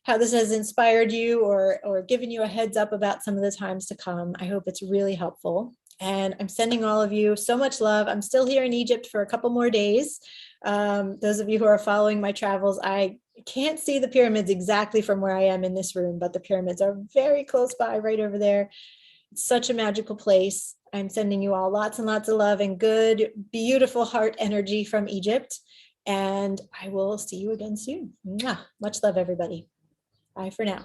how this has inspired you, or given you a heads up about some of the times to come. I hope it's really helpful. And I'm sending all of you so much love. I'm still here in Egypt for a couple more days. Those of you who are following my travels, I can't see the pyramids exactly from where I am in this room, but the pyramids are very close by, right over there. It's such a magical place. I'm sending you all lots and lots of love and good, beautiful heart energy from Egypt. And I will see you again soon. Mwah. Much love, everybody. Bye for now.